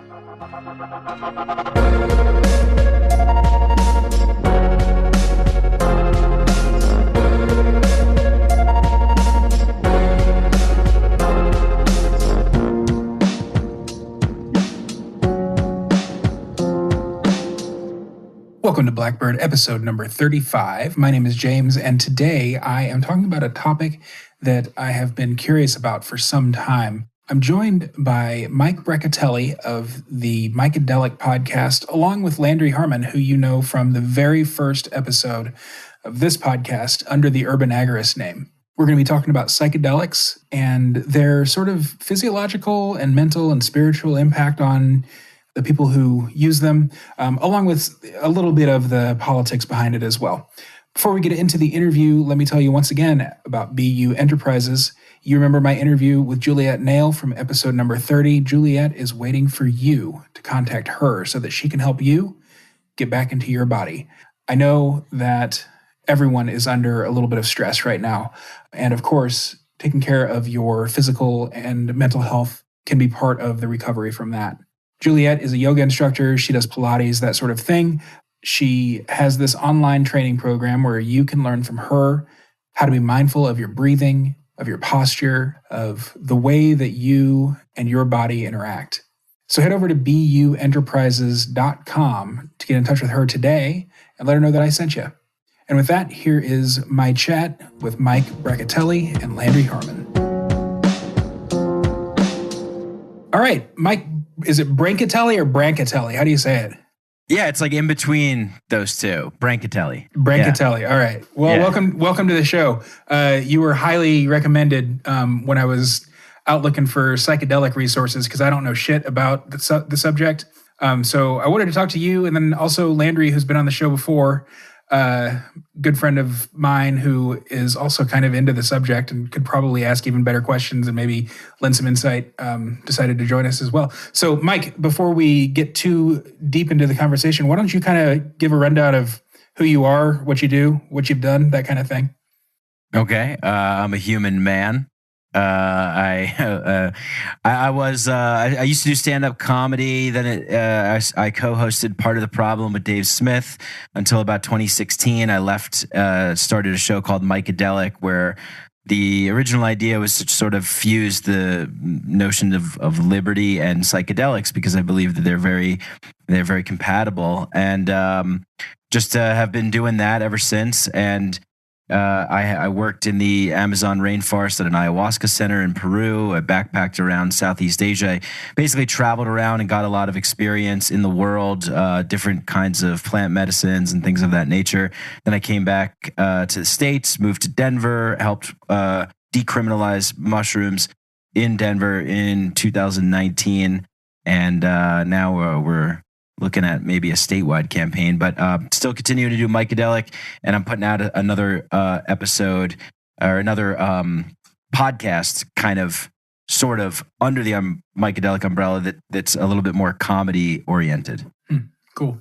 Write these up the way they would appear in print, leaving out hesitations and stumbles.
Welcome to Blackbird, episode number 35. My name is James, and today I am talking about a topic that I have been curious about for some time. I'm joined by Mike Brancatelli of the Psychedelic podcast, along with Landry Harmon, who you know from the very first episode of this podcast under the Urban Agorist name. We're going to be talking about psychedelics and their sort of physiological and mental and spiritual impact on the people who use them, along with a little bit of the politics behind it as well. Before we get into the interview, let me tell you once again about BU Enterprises. You remember my interview with Juliet Nail from episode number 30. Juliet is waiting for you to contact her so that she can help you get back into your body. I know that everyone is under a little bit of stress right now. And of course, taking care of your physical and mental health can be part of the recovery from that. Juliet is a yoga instructor. She does Pilates, that sort of thing. She has this online training program where you can learn from her how to be mindful of your breathing, of your posture, of the way that you and your body interact. So head over to buenterprises.com to get in touch with her today and let her know that I sent you. And with that, here is my chat with Mike Brancatelli and Landry Harmon. All right, Mike, is it Brancatelli or Brancatelli? How do you say it? Yeah, it's like in between those two. Brancatelli. Brancatelli. Yeah. All right. Well, welcome to the show. You were highly recommended when I was out looking for psychedelic resources because I don't know shit about the subject. So I wanted to talk to you, and then also Landry, who's been on the show before. Good friend of mine who is also kind of into the subject and could probably ask even better questions and maybe lend some insight, decided to join us as well. So Mike, before we get too deep into the conversation, why don't you kind of give a rundown of who you are, what you do, what you've done, that kind of thing? Okay. I'm a human man. I used to do stand-up comedy. Then I co-hosted Part of the Problem with Dave Smith until about 2016. I left, started a show called Psychedelic, where the original idea was to sort of fuse the notion of liberty and psychedelics, because I believe that they're very compatible, and just have been doing that ever since. And I worked in the Amazon rainforest at an ayahuasca center in Peru. I backpacked around Southeast Asia. I basically traveled around and got a lot of experience in the world, different kinds of plant medicines and things of that nature. Then I came back to the States, moved to Denver, helped decriminalize mushrooms in Denver in 2019. And now we're looking at maybe a statewide campaign, but still continuing to do Psychedelic, and I'm putting out another episode or another podcast, kind of, sort of under the Psychedelic umbrella that's a little bit more comedy oriented. Cool.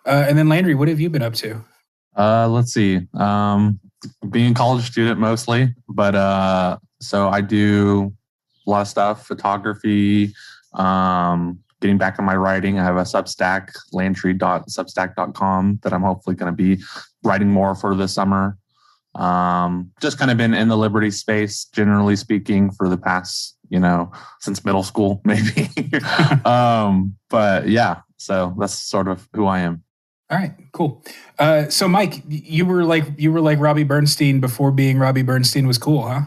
And then Landry, what have you been up to? Let's see. Being a college student mostly, but so I do a lot of stuff, photography, getting back on my writing. I have a Substack, landry.substack.com, that I'm hopefully going to be writing more for this summer. Just kind of been in the liberty space, generally speaking, for the past, since middle school, maybe. But yeah, so that's sort of who I am. All right, cool. So Mike, you were like Robbie Bernstein before being Robbie Bernstein was cool, huh?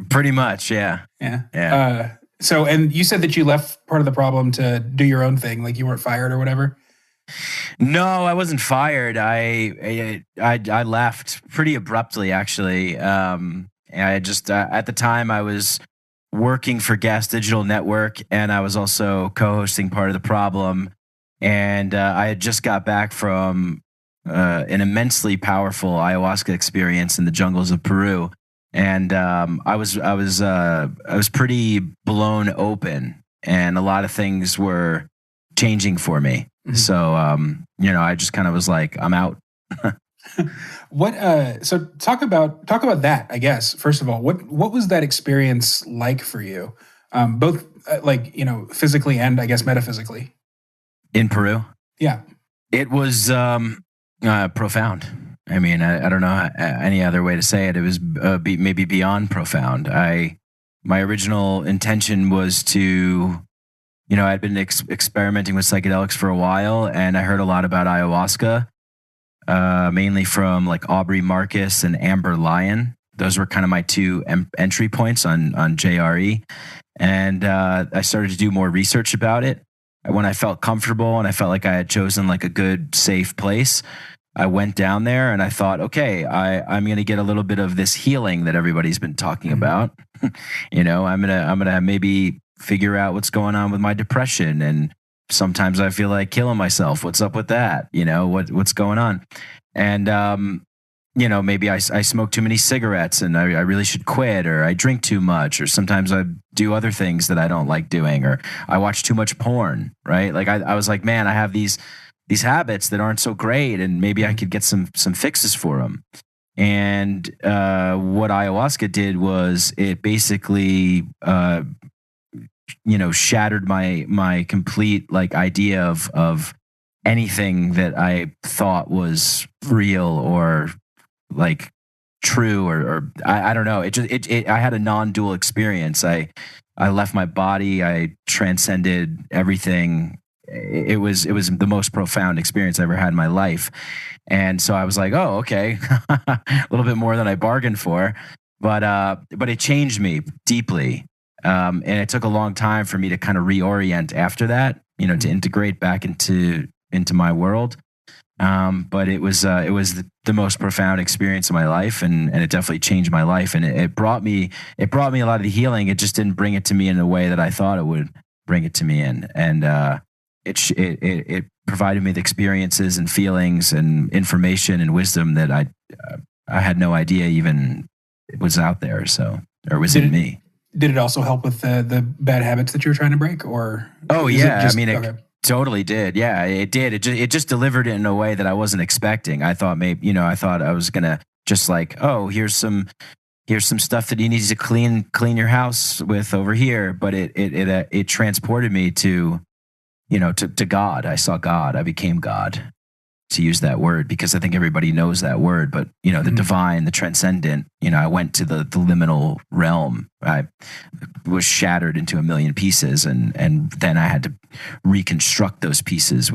Pretty much, yeah. Yeah. So, and you said that you left Part of the Problem to do your own thing, like you weren't fired or whatever? No, I wasn't fired. I left pretty abruptly, actually. I just, at the time, I was working for Gas Digital Network, and I was also co-hosting Part of the Problem. And I had just got back from an immensely powerful ayahuasca experience in the jungles of Peru. And I was pretty blown open, and a lot of things were changing for me. Mm-hmm. So I just kind of was like, I'm out. So talk about that, I guess. First of all, what was that experience like for you? Both physically and I guess metaphysically. In Peru. Yeah. It was profound. I mean, I don't know any other way to say it. It was maybe beyond profound. My original intention was to, I'd been experimenting with psychedelics for a while, and I heard a lot about ayahuasca, mainly from like Aubrey Marcus and Amber Lyon. Those were kind of my two entry points on JRE. And I started to do more research about it. When I felt comfortable and I felt like I had chosen like a good, safe place, I went down there and I thought, okay, I'm going to get a little bit of this healing that everybody's been talking about. I'm gonna maybe figure out what's going on with my depression. And sometimes I feel like killing myself. What's up with that? What's going on? And maybe I smoke too many cigarettes and I really should quit, or I drink too much, or sometimes I do other things that I don't like doing, or I watch too much porn, right? Like I was like, man, I have these habits that aren't so great, and maybe I could get some fixes for them. And what ayahuasca did was it basically, shattered my complete like idea of anything that I thought was real or like true, or I don't know. I had a non-dual experience. I left my body. I transcended everything. It was the most profound experience I ever had in my life. And so I was like, oh, okay, a little bit more than I bargained for, but it changed me deeply. And it took a long time for me to kind of reorient after that, to integrate back into my world. But it was the most profound experience of my life, and it definitely changed my life. And it brought me a lot of the healing. It just didn't bring it to me in a way that I thought it would bring it to me in. And it provided me the experiences and feelings and information and wisdom that I had no idea even was out there. Or was in me. Did it also help with the bad habits that you were trying to break? Or it totally did. Yeah, it did. It just delivered it in a way that I wasn't expecting. I thought I thought I was gonna just like, oh, here's some stuff that you need to clean your house with over here. But it transported me to God. I saw God. I became God, to use that word, because I think everybody knows that word. But the divine, the transcendent. I went to the liminal realm. I was shattered into a million pieces, and then I had to reconstruct those pieces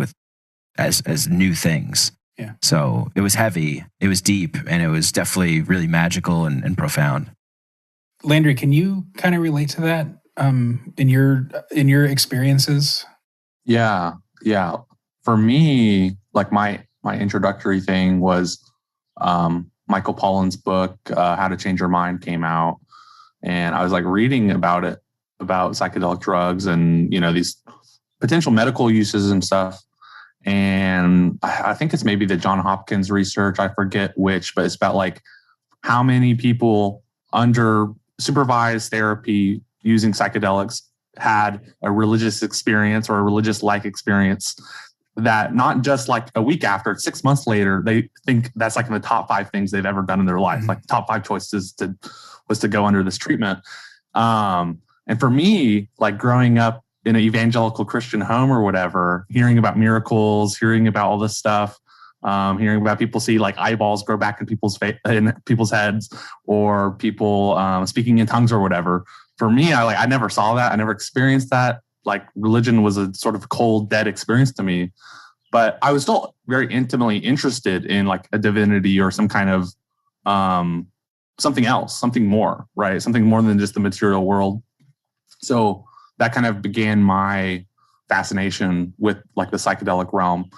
as new things. Yeah. So it was heavy, it was deep, and it was definitely really magical and profound. Landry, can you kind of relate to that in your experiences? Yeah. For me, like my introductory thing was Michael Pollan's book, How to Change Your Mind, came out, and I was like reading about it, about psychedelic drugs and these potential medical uses and stuff. And I think it's maybe the John Hopkins research, I forget which, but it's about like how many people under supervised therapy using psychedelics had a religious experience or a religious-like experience that not just like a week after, 6 months later, they think that's like in the top 5 things they've ever done in their life. Like the top 5 choices was to go under this treatment. And for me, like growing up in an evangelical Christian home or whatever, hearing about miracles, hearing about all this stuff, hearing about people see like eyeballs grow back in people's heads, or people speaking in tongues or whatever. For me, I never saw that. I never experienced that. Like religion was a sort of cold, dead experience to me, but I was still very intimately interested in like a divinity or some kind of something else, something more, right? Something more than just the material world. So that kind of began my fascination with like the psychedelic realm.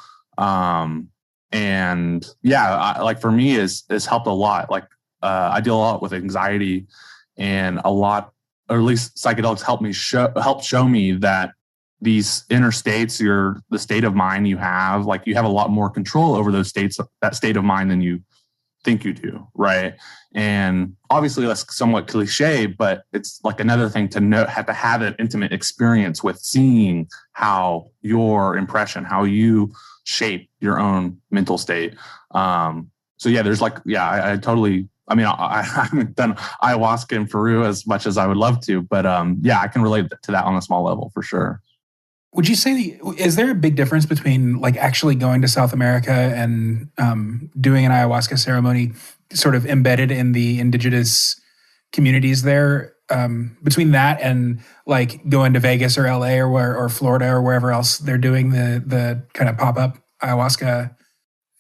And yeah, like for me it's helped a lot. Like I deal a lot with anxiety, and a lot, or at least psychedelics helped show me that these inner states, the state of mind you have, like you have a lot more control over those states, that state of mind, than you think you do, right? And obviously that's somewhat cliche, but it's like another thing to have an intimate experience with seeing how your impression, how you shape your own mental state. So yeah, there's like, yeah, I totally, I mean, I haven't done ayahuasca in Peru as much as I would love to, but yeah, I can relate to that on a small level for sure. Would you say, is there a big difference between like actually going to South America and doing an ayahuasca ceremony sort of embedded in the indigenous communities there, between that and like going to Vegas or LA or Florida or wherever else they're doing the kind of pop-up ayahuasca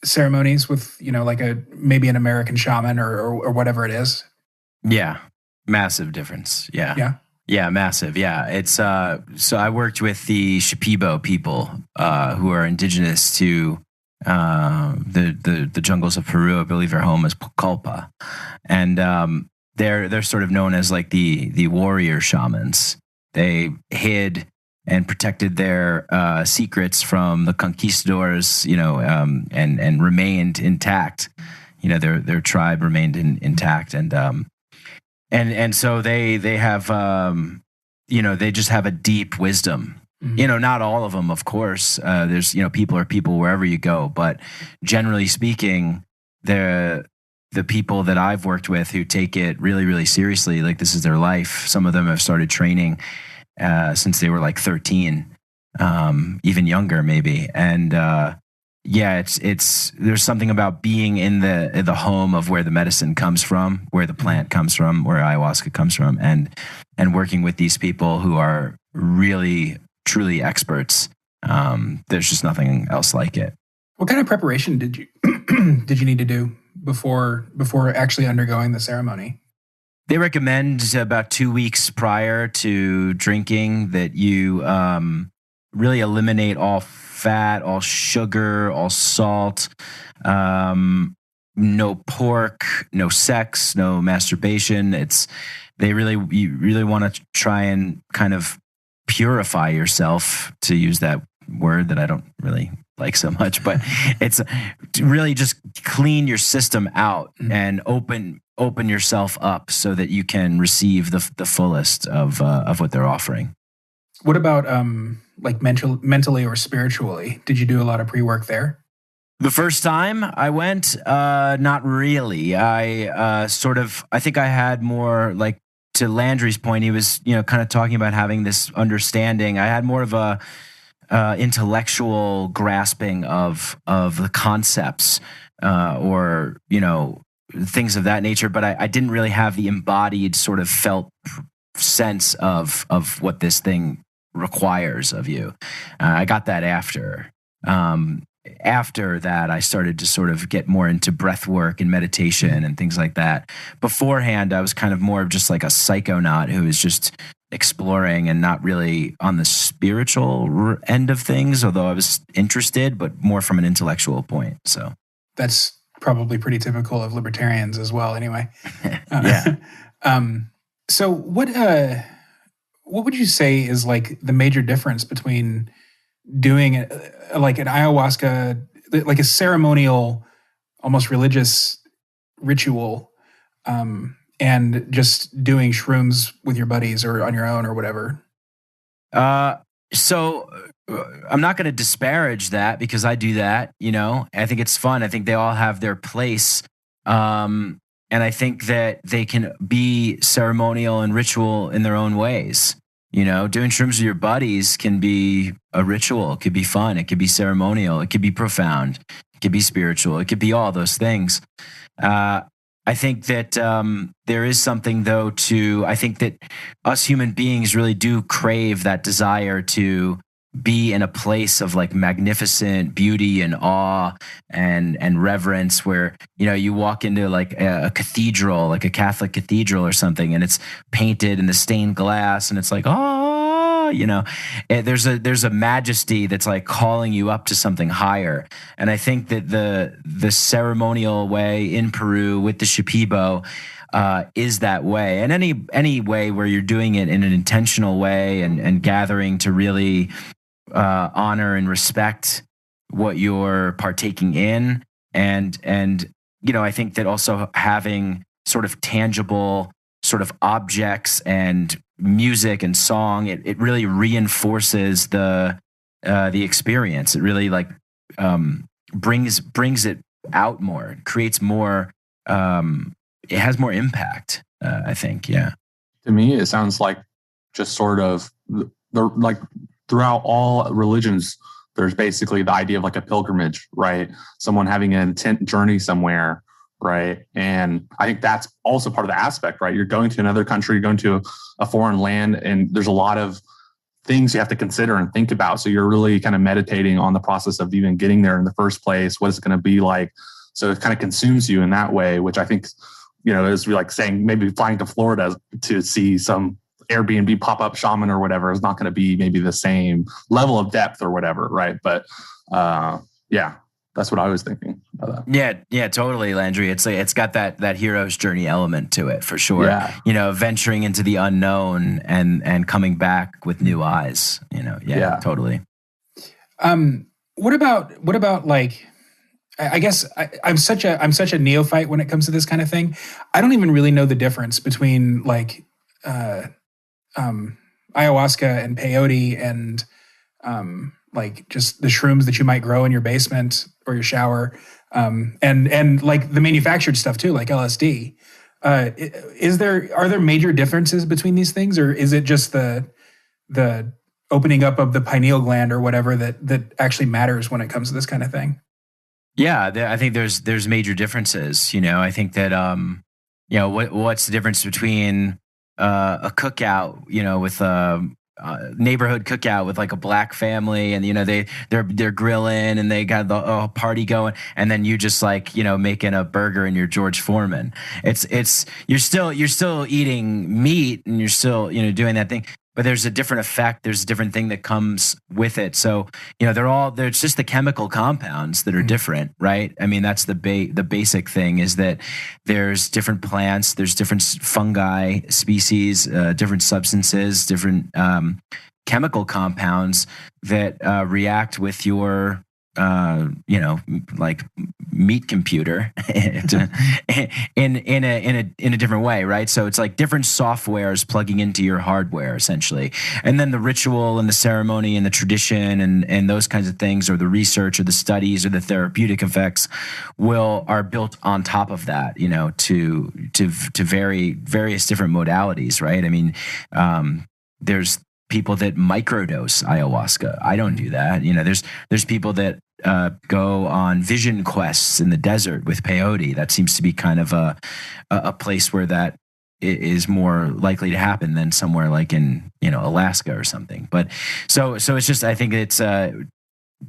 ceremonies with, like maybe an American shaman or whatever it is? Yeah. Massive difference. Yeah. Yeah. Yeah, massive. Yeah, it's so I worked with the Shipibo people who are indigenous to the jungles of Peru. I believe their home is Pucallpa, and they're sort of known as like the warrior shamans. They hid and protected their secrets from the conquistadors, and remained intact. Their tribe remained intact, and so they have they just have a deep wisdom. Mm-hmm. Not all of them, of course. There's people are people wherever you go, but generally speaking, the people that I've worked with who take it really, really seriously, like this is their life. Some of them have started training since they were like 13, even younger maybe, and it's there's something about being in the home of where the medicine comes from, where the plant comes from, where ayahuasca comes from, and working with these people who are really truly experts. There's just nothing else like it. What kind of preparation did you need to do before actually undergoing the ceremony? They recommend about 2 weeks prior to drinking that you really eliminate all fat, all sugar, all salt, no pork, no sex, no masturbation. You really want to try and kind of purify yourself, to use that word that I don't really like so much, but it's to really just clean your system out and open yourself up so that you can receive the fullest of what they're offering. What about like mentally or spiritually? Did you do a lot of pre-work there? The first time I went, not really. I think I had more, like, to Landry's point, he was, kind of talking about having this understanding. I had more of a intellectual grasping of the concepts, or, things of that nature, but I didn't really have the embodied sort of felt sense of what this thing requires of you. I got that after. After that, I started to sort of get more into breath work and meditation and things like that. Beforehand, I was kind of more of just like a psychonaut who was just exploring and not really on the spiritual end of things, although I was interested, but more from an intellectual point. So that's probably pretty typical of libertarians as well, anyway. Yeah. So what would you say is like the major difference between doing like an ayahuasca, like a ceremonial, almost religious ritual, and just doing shrooms with your buddies or on your own or whatever? So I'm not going to disparage that because I do that, I think it's fun. I think they all have their place. And I think that they can be ceremonial and ritual in their own ways. Doing shrooms with your buddies can be a ritual. It could be fun. It could be ceremonial. It could be profound. It could be spiritual. It could be all those things. I think that there is something, though, I think that us human beings really do crave that desire to be in a place of like magnificent beauty and awe and reverence, where you walk into like a cathedral, like a Catholic cathedral or something, and it's painted in the stained glass, and it's like, there's a majesty that's like calling you up to something higher. And I think that the ceremonial way in Peru with the Shipibo is that way, and any way where you're doing it in an intentional way and gathering to really honor and respect what you're partaking in, and I think that also having sort of tangible sort of objects and music and song, it really reinforces the experience. It really like brings it out more, it creates more. It has more impact. I think, yeah. To me, it sounds like just sort of the like throughout all religions, there's basically the idea of like a pilgrimage, right? Someone having an intent journey somewhere, right? And I think that's also part of the aspect, right? You're going to another country, you're going to a foreign land, and there's a lot of things you have to consider and think about. So you're really kind of meditating on the process of even getting there in the first place. What is it going to be like? So it kind of consumes you in that way, which I think, is like saying maybe flying to Florida to see some Airbnb pop-up shaman or whatever is not going to be maybe the same level of depth or whatever, right? But yeah, that's what I was thinking about that. Yeah, totally, Landry. It's like it's got that hero's journey element to it for sure. Yeah. Venturing into the unknown and coming back with new eyes. Yeah. Totally. What about like? I guess I'm such a neophyte when it comes to this kind of thing. I don't even really know the difference between like ayahuasca and peyote and like just the shrooms that you might grow in your basement or your shower, and like the manufactured stuff too, like LSD. Are there major differences between these things, or is it just the opening up of the pineal gland or whatever that actually matters when it comes to this kind of thing? Yeah, I think there's major differences. I think that what's the difference between a cookout, with a neighborhood cookout with like a black family, and they're grilling and they got the party going, and then you just like making a burger in your George Foreman. It's you're still eating meat and you're still doing that thing, but there's a different effect. There's a different thing that comes with it. So there's just the chemical compounds that are different, right? I mean, that's the basic thing is that there's different plants, there's different fungi species, different substances, different chemical compounds that react with your like meat computer in a different way, right? So it's like different softwares plugging into your hardware essentially, and then the ritual and the ceremony and the tradition and those kinds of things, or the research or the studies or the therapeutic effects are built on top of that, to various different modalities, right? I mean, there's people that microdose ayahuasca. I don't do that. There's people that go on vision quests in the desert with peyote. That seems to be kind of a place where that is more likely to happen than somewhere like in Alaska or something. But so it's just, I think it's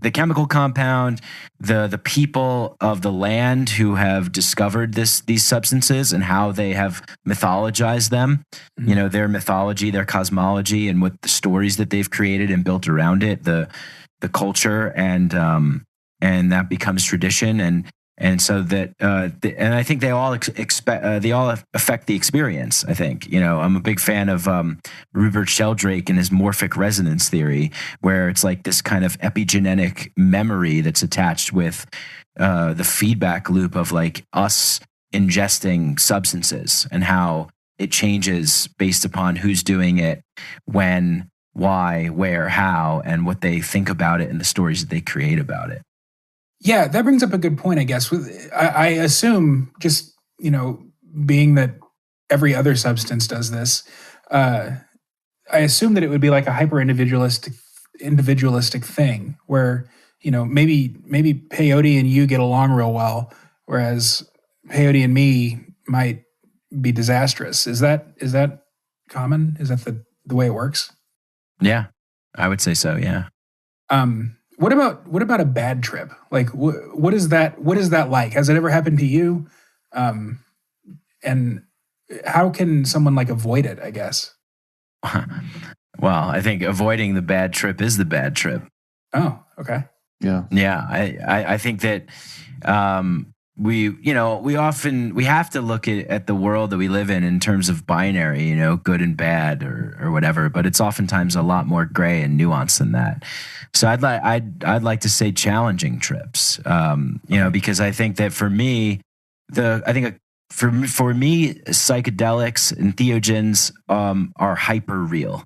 the chemical compound, the people of the land who have discovered these substances and how they have mythologized them, their mythology, their cosmology, and what the stories that they've created and built around it, the culture, and that becomes tradition, and so that and I think they all affect the experience. I think I'm a big fan of Rupert Sheldrake and his morphic resonance theory, where it's like this kind of epigenetic memory that's attached with the feedback loop of like us ingesting substances and how it changes based upon who's doing it, when, why, where, how, and what they think about it and the stories that they create about it. Yeah, that brings up a good point, I guess. I assume, just, being that every other substance does this, I assume that it would be like a hyper-individualistic thing where, maybe peyote and you get along real well, whereas peyote and me might be disastrous. Is that common? Is that the way it works? Yeah, I would say so. Yeah. What about a bad trip? Like, what is that like? Has it ever happened to you? And how can someone like avoid it, I guess? Well, I think avoiding the bad trip is the bad trip. Oh, okay. Yeah. Yeah. I think that, we have to look at the world that we live in terms of binary, good and bad or whatever, but it's oftentimes a lot more gray and nuanced than that. So I'd like to say challenging trips, because I think that for me, psychedelics and theogens are hyper real.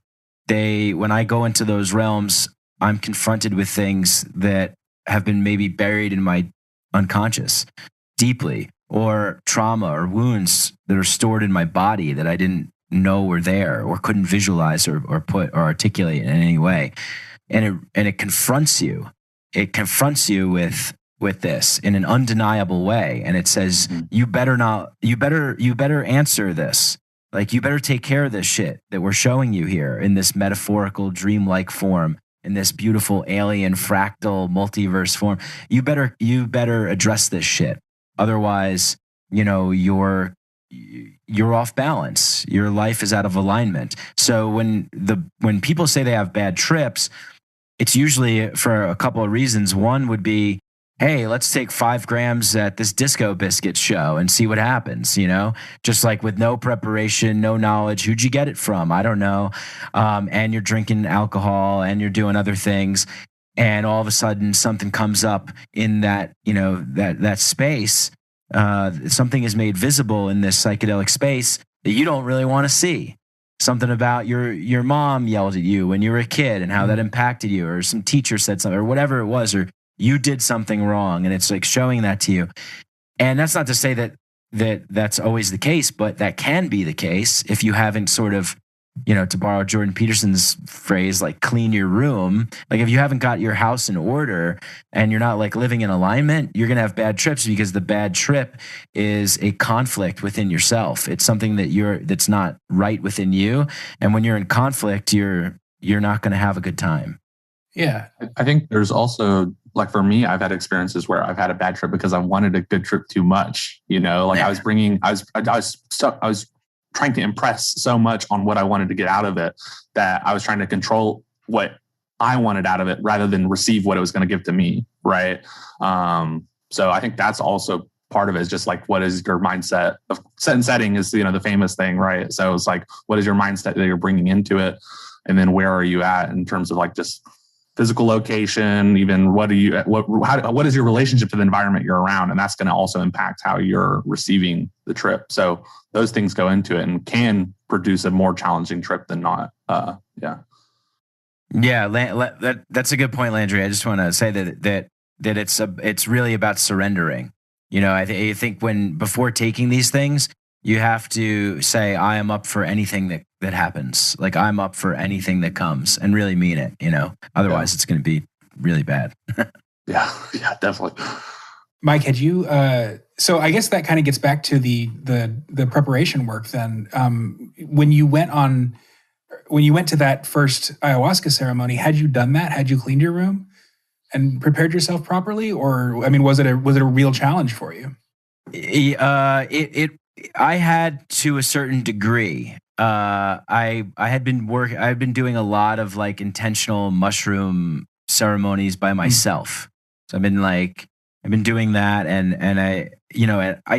When I go into those realms, I'm confronted with things that have been maybe buried in my unconscious deeply, or trauma or wounds that are stored in my body that I didn't know were there or couldn't visualize or put or articulate in any way. it confronts you. It confronts you with this in an undeniable way. And it says, you better answer this. Like, you better take care of this shit that we're showing you here in this metaphorical, dreamlike form, in this beautiful alien fractal multiverse form. You better address this shit. Otherwise, you're off balance. Your life is out of alignment. So when people say they have bad trips, it's usually for a couple of reasons. One would be, hey, let's take 5 grams at this Disco Biscuit show and see what happens, just like with no preparation, no knowledge. Who'd you get it from? I don't know. And you're drinking alcohol and you're doing other things. And all of a sudden something comes up in that, that space. Something is made visible in this psychedelic space that you don't really want to see. Something about your mom yelled at you when you were a kid and how that impacted you, or some teacher said something, or whatever it was, or you did something wrong, and it's like showing that to you. And that's not to say that's always the case, but that can be the case if you haven't sort of, to borrow Jordan Peterson's phrase, like clean your room. Like, if you haven't got your house in order and you're not like living in alignment, you're going to have bad trips, because the bad trip is a conflict within yourself. It's something that's not right within you. And when you're in conflict, you're not going to have a good time. Yeah. I think there's also, like, for me, I've had experiences where I've had a bad trip because I wanted a good trip too much, like I was trying to impress so much on what I wanted to get out of it that I was trying to control what I wanted out of it rather than receive what it was going to give to me. Right. So I think that's also part of it, is just like, what is your mindset? Set and setting is, the famous thing, right? So it's like, what is your mindset that you're bringing into it? And then where are you at in terms of like just physical location, even what is your relationship to the environment you're around? And that's going to also impact how you're receiving the trip. So those things go into it and can produce a more challenging trip than not. Yeah, that's a good point, Landry. I just want to say that it's really about surrendering. I think before taking these things, you have to say, I am up for anything that happens. Like, I'm up for anything that comes, and really mean it, otherwise it's going to be really bad. Yeah, definitely. Mike, had you, so I guess that kind of gets back to the preparation work then. When you went to that first ayahuasca ceremony, had you done that? Had you cleaned your room and prepared yourself properly? Or, was it a real challenge for you? I had, to a certain degree. I've been doing a lot of like intentional mushroom ceremonies by myself. So I've been doing that, and I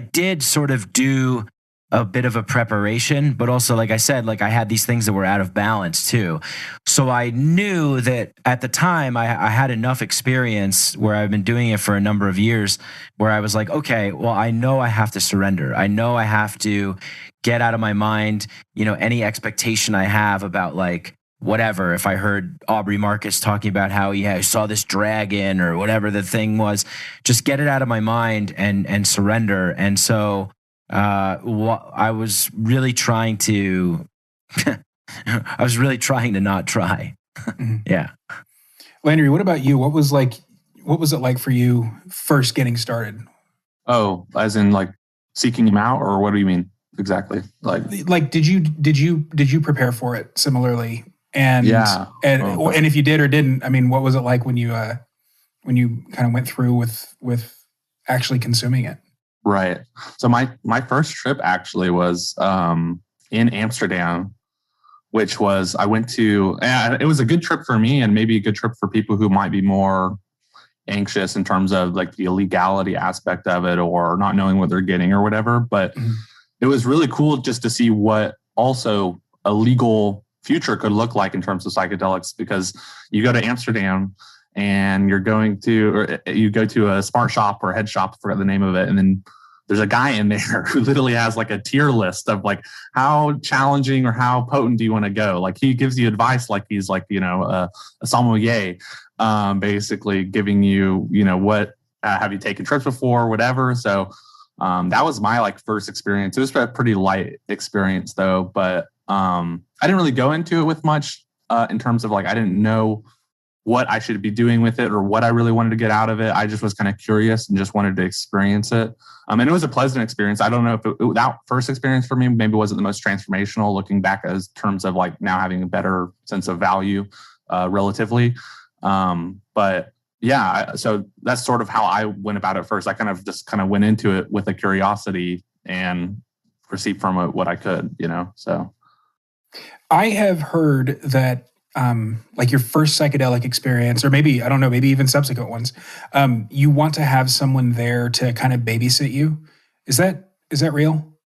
did sort of do a bit of a preparation, but also, like I said, like, I had these things that were out of balance too. So I knew that at the time I had enough experience where I've been doing it for a number of years, where I was like, okay, well, I know I have to surrender. I know I have to get out of my mind, any expectation I have about like, whatever, if I heard Aubrey Marcus talking about how he saw this dragon or whatever the thing was, just get it out of my mind and surrender. And so I was really trying to not try. Yeah. Landry, what about you? What was it like for you first getting started? Oh, as in like seeking him out, or what do you mean exactly? Like did you prepare for it similarly? And yeah. And if you did or didn't, what was it like when you kind of went through with actually consuming it? Right. So my first trip actually was in Amsterdam, which was, I went to, and it was a good trip for me, and maybe a good trip for people who might be more anxious in terms of like the illegality aspect of it, or not knowing what they're getting or whatever. But it was really cool just to see what also a legal future could look like in terms of psychedelics, because you go to Amsterdam and you go to a smart shop or a head shop, I forgot the name of it, and then there's a guy in there who literally has like a tier list of like, how challenging or how potent do you want to go? Like, he gives you advice like he's like, a sommelier, basically giving you, what have you taken trips before, whatever. So that was my like first experience. It was a pretty light experience though, but I didn't really go into it with much in terms of like, I didn't know what I should be doing with it or what I really wanted to get out of it. I just was kind of curious and just wanted to experience it. And it was a pleasant experience. I don't know if that first experience for me maybe wasn't the most transformational, looking back as terms of like now having a better sense of value relatively. But yeah, so that's sort of how I went about it first. I kind of just went into it with a curiosity and received from it what I could, so. I have heard that like your first psychedelic experience, or maybe, I don't know, maybe even subsequent ones, you want to have someone there to kind of babysit you. Is that real?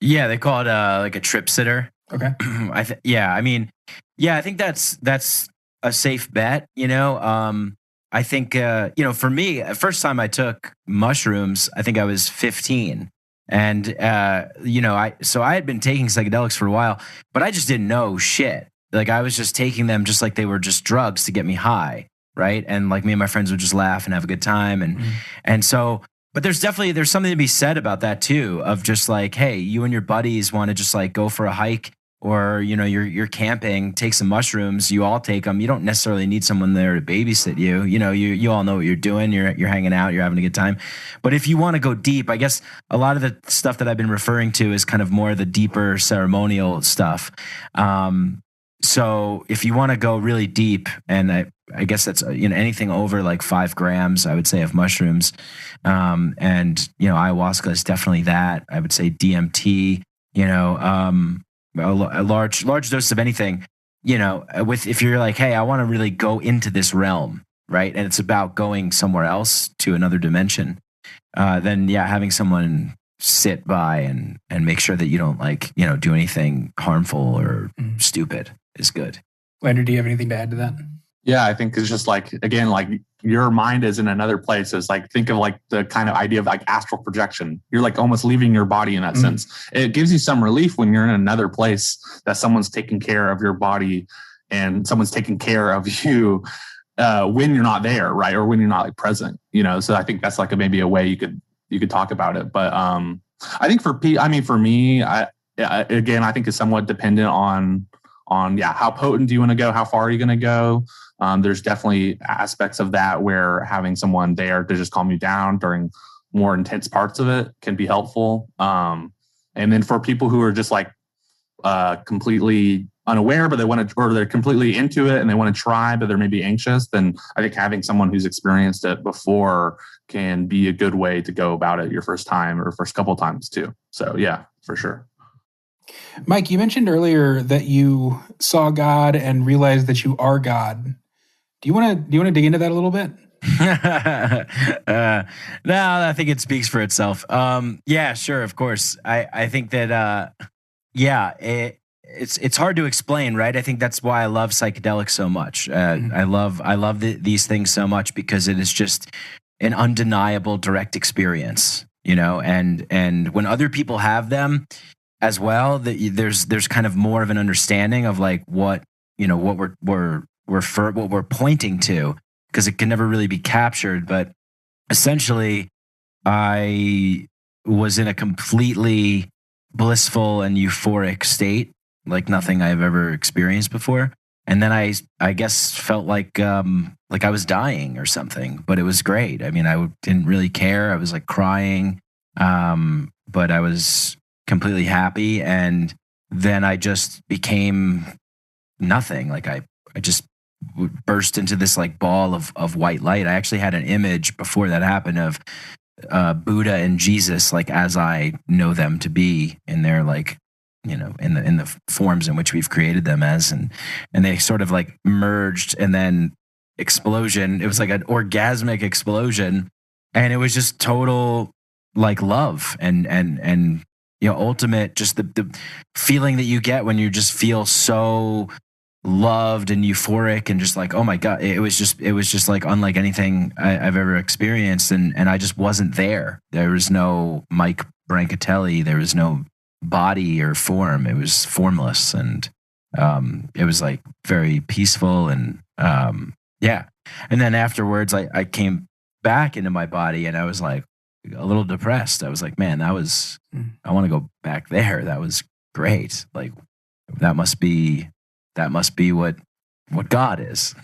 Yeah, they call it like a trip sitter. Okay. I think that's a safe bet, I think, for me, first time I took mushrooms, I think I was 15. And, I had been taking psychedelics for a while, but I just didn't know shit. Like I was just taking them just like they were just drugs to get me high. Right. And like me and my friends would just laugh and have a good time. And so, but there's something to be said about that too, of just like, hey, you and your buddies want to just like go for a hike, or, you're camping, take some mushrooms, you all take them. You don't necessarily need someone there to babysit you. You all know what you're doing. You're hanging out, you're having a good time. But if you want to go deep, I guess a lot of the stuff that I've been referring to is kind of more the deeper ceremonial stuff. So if you want to go really deep, and I guess that's, anything over like 5 grams, I would say, of mushrooms. And, ayahuasca is definitely that. I would say DMT, a large dose of anything, if you're like, hey, I want to really go into this realm, right? And it's about going somewhere else to another dimension. Then having someone sit by and make sure that you don't do anything harmful or stupid is good. Landry, do you have anything to add to that? Yeah, I think it's just like, again, like your mind is in another place. It's like, think of like the kind of idea of like astral projection. You're like almost leaving your body in that sense. It gives you some relief when you're in another place, that someone's taking care of your body and someone's taking care of you when you're not there, right? Or when you're not like present, So I think that's like maybe a way you could talk about it. But I think for me, I think it's somewhat dependent on how potent do you want to go? How far are you going to go? There's definitely aspects of that where having someone there to just calm you down during more intense parts of it can be helpful. And then for people who are just like completely unaware, but they're completely into it and they want to try, but they're maybe anxious, then I think having someone who's experienced it before can be a good way to go about it your first time or first couple times too. So yeah, for sure. Mike, you mentioned earlier that you saw God and realized that you are God. Do you want to dig into that a little bit? No, I think it speaks for itself. Yeah, sure, of course. I think that it's hard to explain, right? I think that's why I love psychedelics so much. I love these things so much because it is just an undeniable direct experience, and when other people have them as well, there's kind of more of an understanding of like what we're pointing to, because it can never really be captured. But essentially, I was in a completely blissful and euphoric state, like nothing I've ever experienced before. And then I guess felt like I was dying or something, but it was great. I mean, I didn't really care. I was like crying, but I was completely happy. And then I just became nothing. Like I just burst into this like ball of white light. I actually had an image before that happened of Buddha and Jesus, like as I know them to be in their like, in the forms in which we've created them as, and they sort of like merged and then explosion. It was like an orgasmic explosion, and it was just total like love and ultimate, just the feeling that you get when you just feel so loved and euphoric and just like, oh my God, it was just like unlike anything I've ever experienced. And I just wasn't there. There was no Mike Brancatelli. There was no body or form. It was formless. And it was like very peaceful. And yeah. And then afterwards, I came back into my body and I was like a little depressed. I was like, man, I want to go back there. That was great. Like that must be what God is.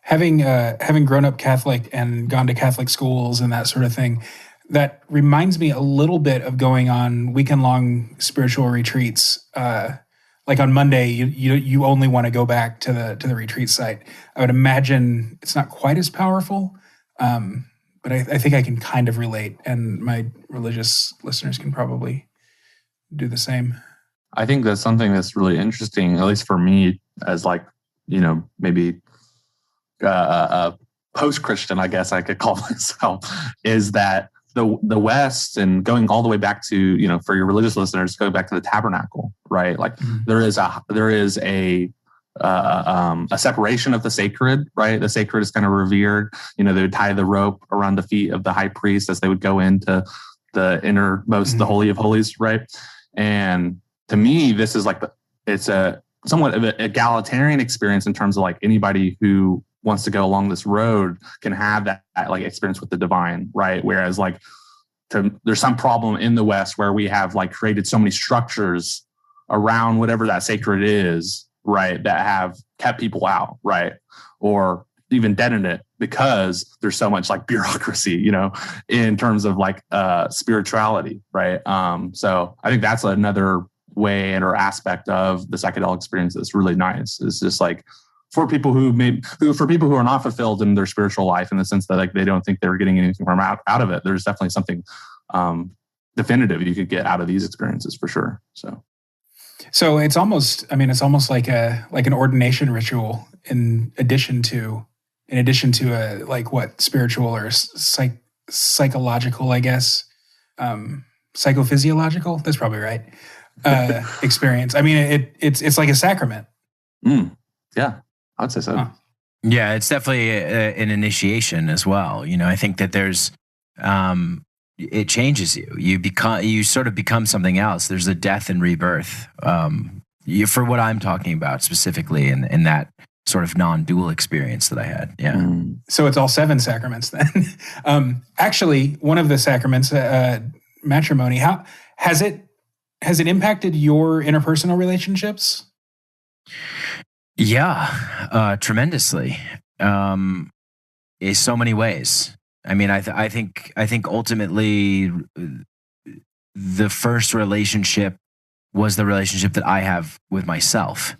having grown up Catholic and gone to Catholic schools and that sort of thing, that reminds me a little bit of going on weekend-long spiritual retreats. Like on Monday, you only want to go back to the retreat site. I would imagine it's not quite as powerful, but I think I can kind of relate, and my religious listeners can probably do the same. I think that's something that's really interesting, at least for me, as like, maybe a post-Christian, I guess I could call myself, is that the West, and going all the way back to, for your religious listeners, going back to the tabernacle, right? Like there is a separation of the sacred, right? The sacred is kind of revered. They would tie the rope around the feet of the high priest as they would go into the innermost, the Holy of Holies, right? And to me, this is like it's a somewhat of an egalitarian experience in terms of like anybody who wants to go along this road can have that like experience with the divine, right? Whereas like there's some problem in the West where we have like created so many structures around whatever that sacred is, right, that have kept people out, right, or even deadened it because there's so much like bureaucracy, in terms of like spirituality, right? So I think that's another way or aspect of the psychedelic experience that's really nice. It's just like for people who are not fulfilled in their spiritual life, in the sense that like they don't think they're getting anything from out of it, there's definitely something definitive you could get out of these experiences for sure. So it's almost like an ordination ritual in addition to a like what spiritual or psychological, I guess, psychophysiological. That's probably right. Experience. I mean, it's like a sacrament. Yeah, I'd say so. Huh. Yeah, it's definitely an initiation as well. I think that there's, it changes you. You sort of become something else. There's a death and rebirth. For what I'm talking about specifically in that sort of non-dual experience that I had. Yeah. So it's all 7 sacraments then. Actually, one of the sacraments, matrimony. How has it impacted your interpersonal relationships? Yeah, tremendously. In so many ways. I mean, I think ultimately the first relationship was the relationship that I have with myself.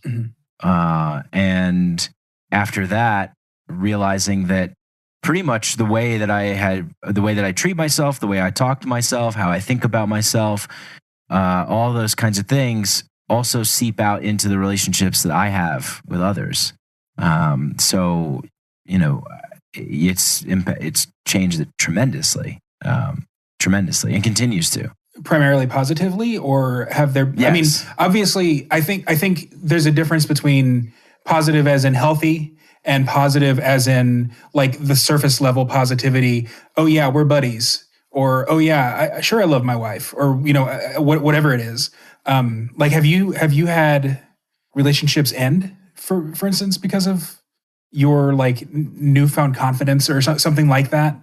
And after that, realizing that pretty much the way that I treat myself, the way I talk to myself, how I think about myself, all those kinds of things also seep out into the relationships that I have with others. So, it's changed it tremendously, and continues to. Primarily positively, or have there? Yes. I mean, obviously, I think there's a difference between positive as in healthy and positive as in like the surface level positivity. Oh yeah, we're buddies, or oh yeah, I love my wife, or whatever it is. Like, have you had relationships end for instance because of your like newfound confidence or something like that?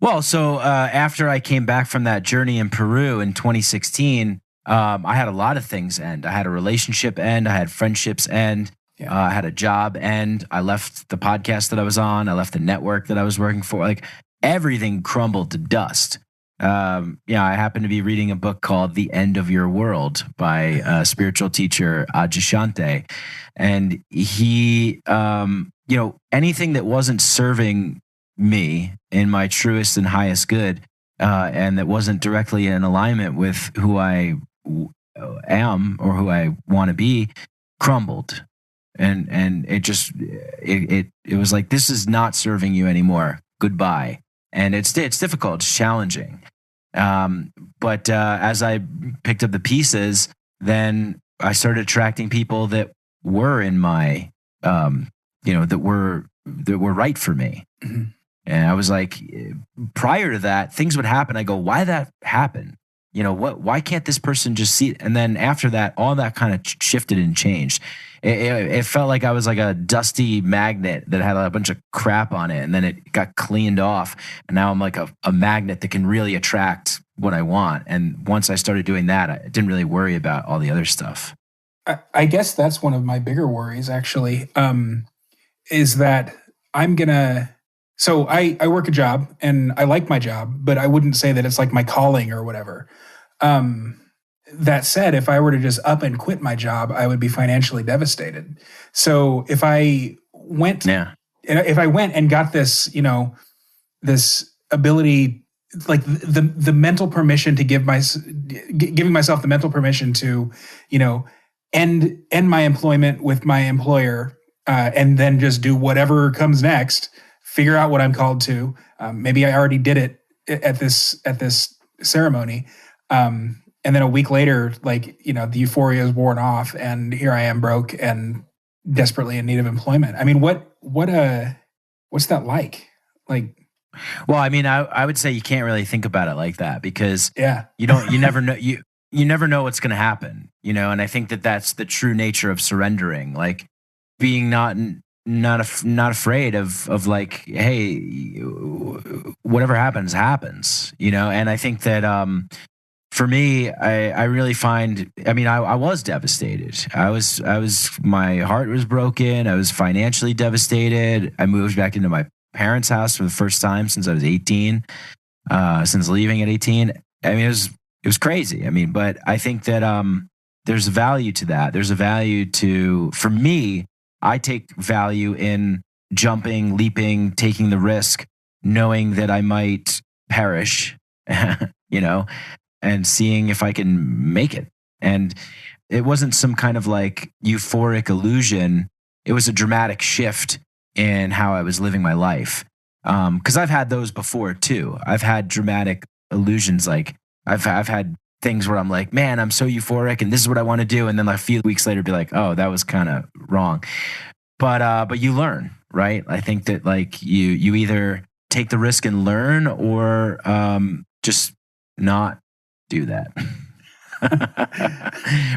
Well, so after I came back from that journey in Peru in 2016, I had a lot of things end. I had a relationship end. I had friendships end. Yeah. I had a job end. I left the podcast that I was on. I left the network that I was working for. Like, everything crumbled to dust. I happened to be reading a book called The End of Your World by spiritual teacher Adyashanti. And he, anything that wasn't serving me in my truest and highest good, and that wasn't directly in alignment with who I am or who I want to be, crumbled. And it just, it was like, this is not serving you anymore. Goodbye. And it's difficult, it's challenging. But as I picked up the pieces, then I started attracting people that were in my, that were right for me. Mm-hmm. And I was like, prior to that, things would happen. I go, why that happen? Why can't this person just see it? And then after that, all that kind of shifted and changed. It felt like I was like a dusty magnet that had a bunch of crap on it, and then it got cleaned off. And now I'm like a magnet that can really attract what I want. And once I started doing that, I didn't really worry about all the other stuff. I guess that's one of my bigger worries, actually, is that I'm gonna. So I work a job and I like my job, but I wouldn't say that it's like my calling or whatever. Um, that said, if I were to just up and quit my job, I would be financially devastated. So Yeah. if I went and got this, this ability, like the mental permission to giving myself the mental permission to, end my employment with my employer, and then just do whatever comes next, figure out what I'm called to. Maybe I already did it at this ceremony. And then a week later, the euphoria is worn off and here I am broke and desperately in need of employment. I mean, what's that like? Like, Well, I mean, I would say you can't really think about it like that because yeah, you never know, you never know what's going to happen, and I think that that's the true nature of surrendering, like being not afraid of like, hey, whatever happens, and I think that, for me, I really find, I mean, I was devastated. My heart was broken. I was financially devastated. I moved back into my parents' house for the first time since I was 18, since leaving at 18. I mean, it was crazy. I mean, but I think that, there's a value to that. There's a value for me, I take value in jumping, leaping, taking the risk, knowing that I might perish, and seeing if I can make it. And it wasn't some kind of like euphoric illusion. It was a dramatic shift in how I was living my life. Because I've had those before too. I've had dramatic illusions. Like I've had things where I'm like, man, I'm so euphoric and this is what I want to do. And then a few weeks later be like, oh, that was kind of wrong. But you learn, right? I think that like you either take the risk and learn or just not do that.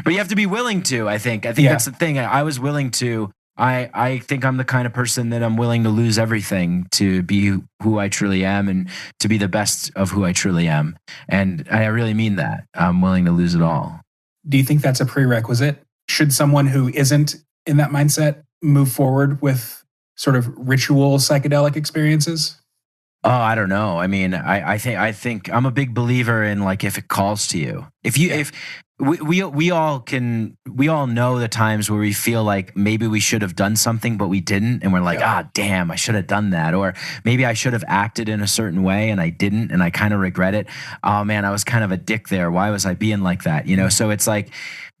But you have to be willing to, I think that's the thing. I was willing to. I think I'm the kind of person that I'm willing to lose everything to be who I truly am and to be the best of who I truly am. And I really mean that. I'm willing to lose it all. Do you think that's a prerequisite? Should someone who isn't in that mindset move forward with sort of ritual psychedelic experiences? Oh, I don't know. I mean, I think I'm a big believer in like if it calls to you. If we all know the times where we feel like maybe we should have done something but we didn't, and we're like, damn, I should have done that, or maybe I should have acted in a certain way and I didn't, and I kind of regret it. Oh man, I was kind of a dick there. Why was I being like that? So it's like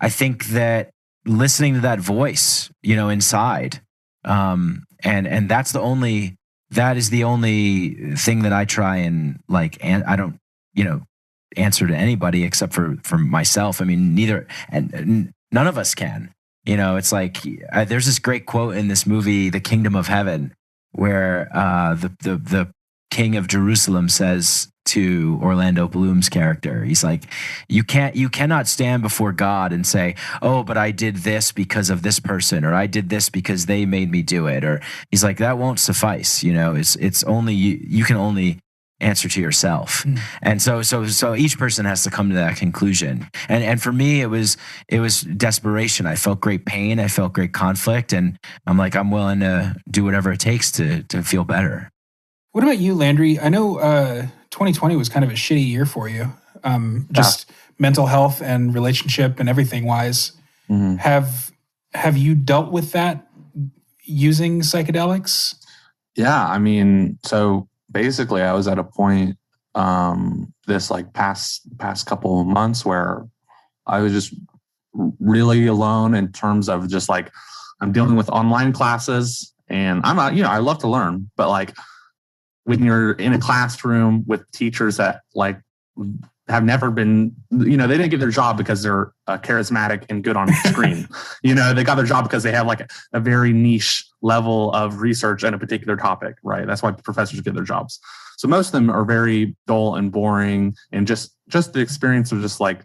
I think that listening to that voice, inside, and that is the only thing that I try and like, and I don't, answer to anybody except for myself. I mean, none of us can, it's like, there's this great quote in this movie, The Kingdom of Heaven, where the King of Jerusalem says to Orlando Bloom's character, he's like, you cannot stand before God and say, oh, but I did this because of this person, or I did this because they made me do it, or he's like, that won't suffice. It's only you can only answer to yourself. And so each person has to come to that conclusion. And for me, it was desperation. I felt great pain. I felt great conflict. And I'm like, I'm willing to do whatever it takes to feel better. What about you, Landry? I know 2020 was kind of a shitty year for you, just mental health and relationship and everything wise. Mm-hmm. Have you dealt with that using psychedelics? Yeah, I mean, so basically I was at a point this like past couple of months where I was just really alone in terms of just like I'm dealing with online classes, and I'm not, I love to learn, but like when you're in a classroom with teachers that like have never been, they didn't get their job because they're charismatic and good on screen. They got their job because they have like a very niche level of research on a particular topic, right? That's why professors get their jobs. So most of them are very dull and boring, and just the experience of just like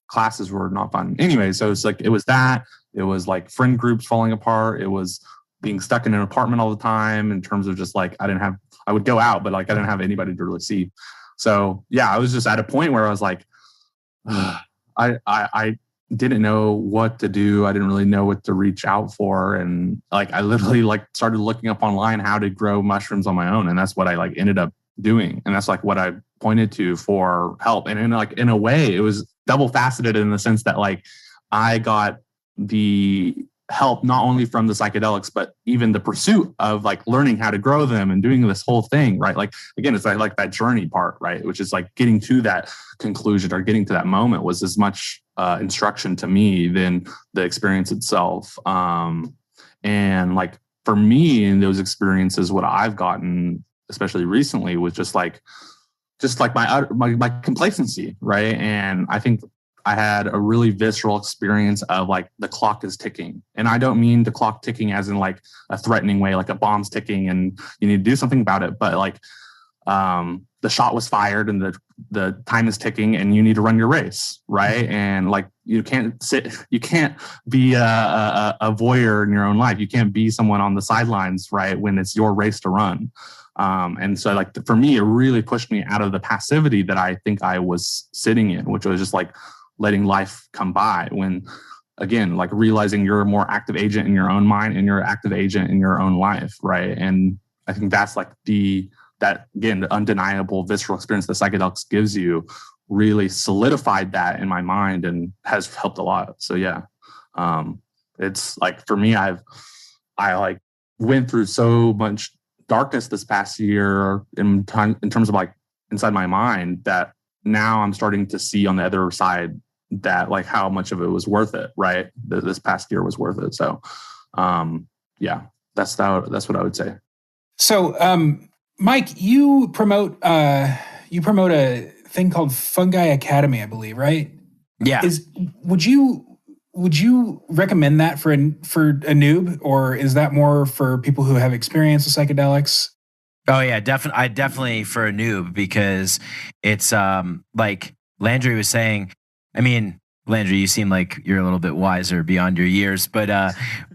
classes were not fun. Anyway, so it's like, it was like friend groups falling apart. It was being stuck in an apartment all the time in terms of just like, I would go out, but like I didn't have anybody to really see. So yeah, I was just at a point where I was like, I didn't know what to do. I didn't really know what to reach out for. And like, I literally like started looking up online how to grow mushrooms on my own. And that's what I like ended up doing. And that's like what I pointed to for help. And in a way, it was double faceted in the sense that like I got the help not only from the psychedelics, but even the pursuit of like learning how to grow them and doing this whole thing, right? Like, again, it's like that journey part, right? Which is like getting to that conclusion or getting to that moment was as much instruction to me than the experience itself. And like for me in those experiences, what I've gotten, especially recently, was just like my complacency, right? And I think I had a really visceral experience of like the clock is ticking. And I don't mean the clock ticking as in like a threatening way, like a bomb's ticking and you need to do something about it. But like the shot was fired and the time is ticking and you need to run your race, right? And like you can't be a voyeur in your own life. You can't be someone on the sidelines, right, when it's your race to run. And so like for me, it really pushed me out of the passivity that I think I was sitting in, which was just like letting life come by, when again, like realizing you're a more active agent in your own mind and you're an active agent in your own life, right? And I think that's like the undeniable visceral experience that psychedelics gives you really solidified that in my mind and has helped a lot. So yeah, it's like for me, I like went through so much darkness this past year in terms of like inside my mind, that now I'm starting to see on the other side that like how much of it was worth it, right? This past year was worth it. So yeah, that's what I would say. So Mike, you promote a thing called Fungi Academy, I believe, right? Yeah. Would you recommend that for a noob, or is that more for people who have experience with psychedelics? Oh yeah, definitely for a noob, because it's like Landry was saying. I mean, Landry, you seem like you're a little bit wiser beyond your years, but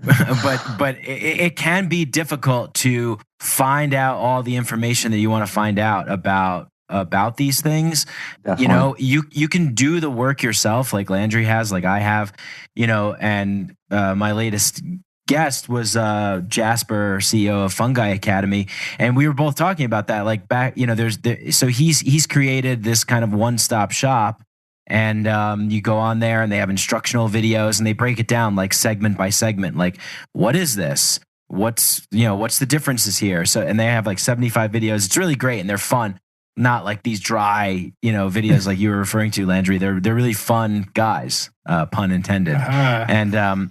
it can be difficult to find out all the information that you want to find out about these things. Definitely. You know, you can do the work yourself, like Landry has, like I have, you know, and my latest guest was Jasper, CEO of Fungi Academy, and we were both talking about that. Like back, you know, so he's created this kind of one-stop shop, and you go on there, and they have instructional videos, and they break it down like segment by segment. Like, what is this? What's the differences here? So, and they have like 75 videos. It's really great, and they're fun. Not like these dry, videos like you were referring to, Landry. They're really fun guys, pun intended. Uh-huh.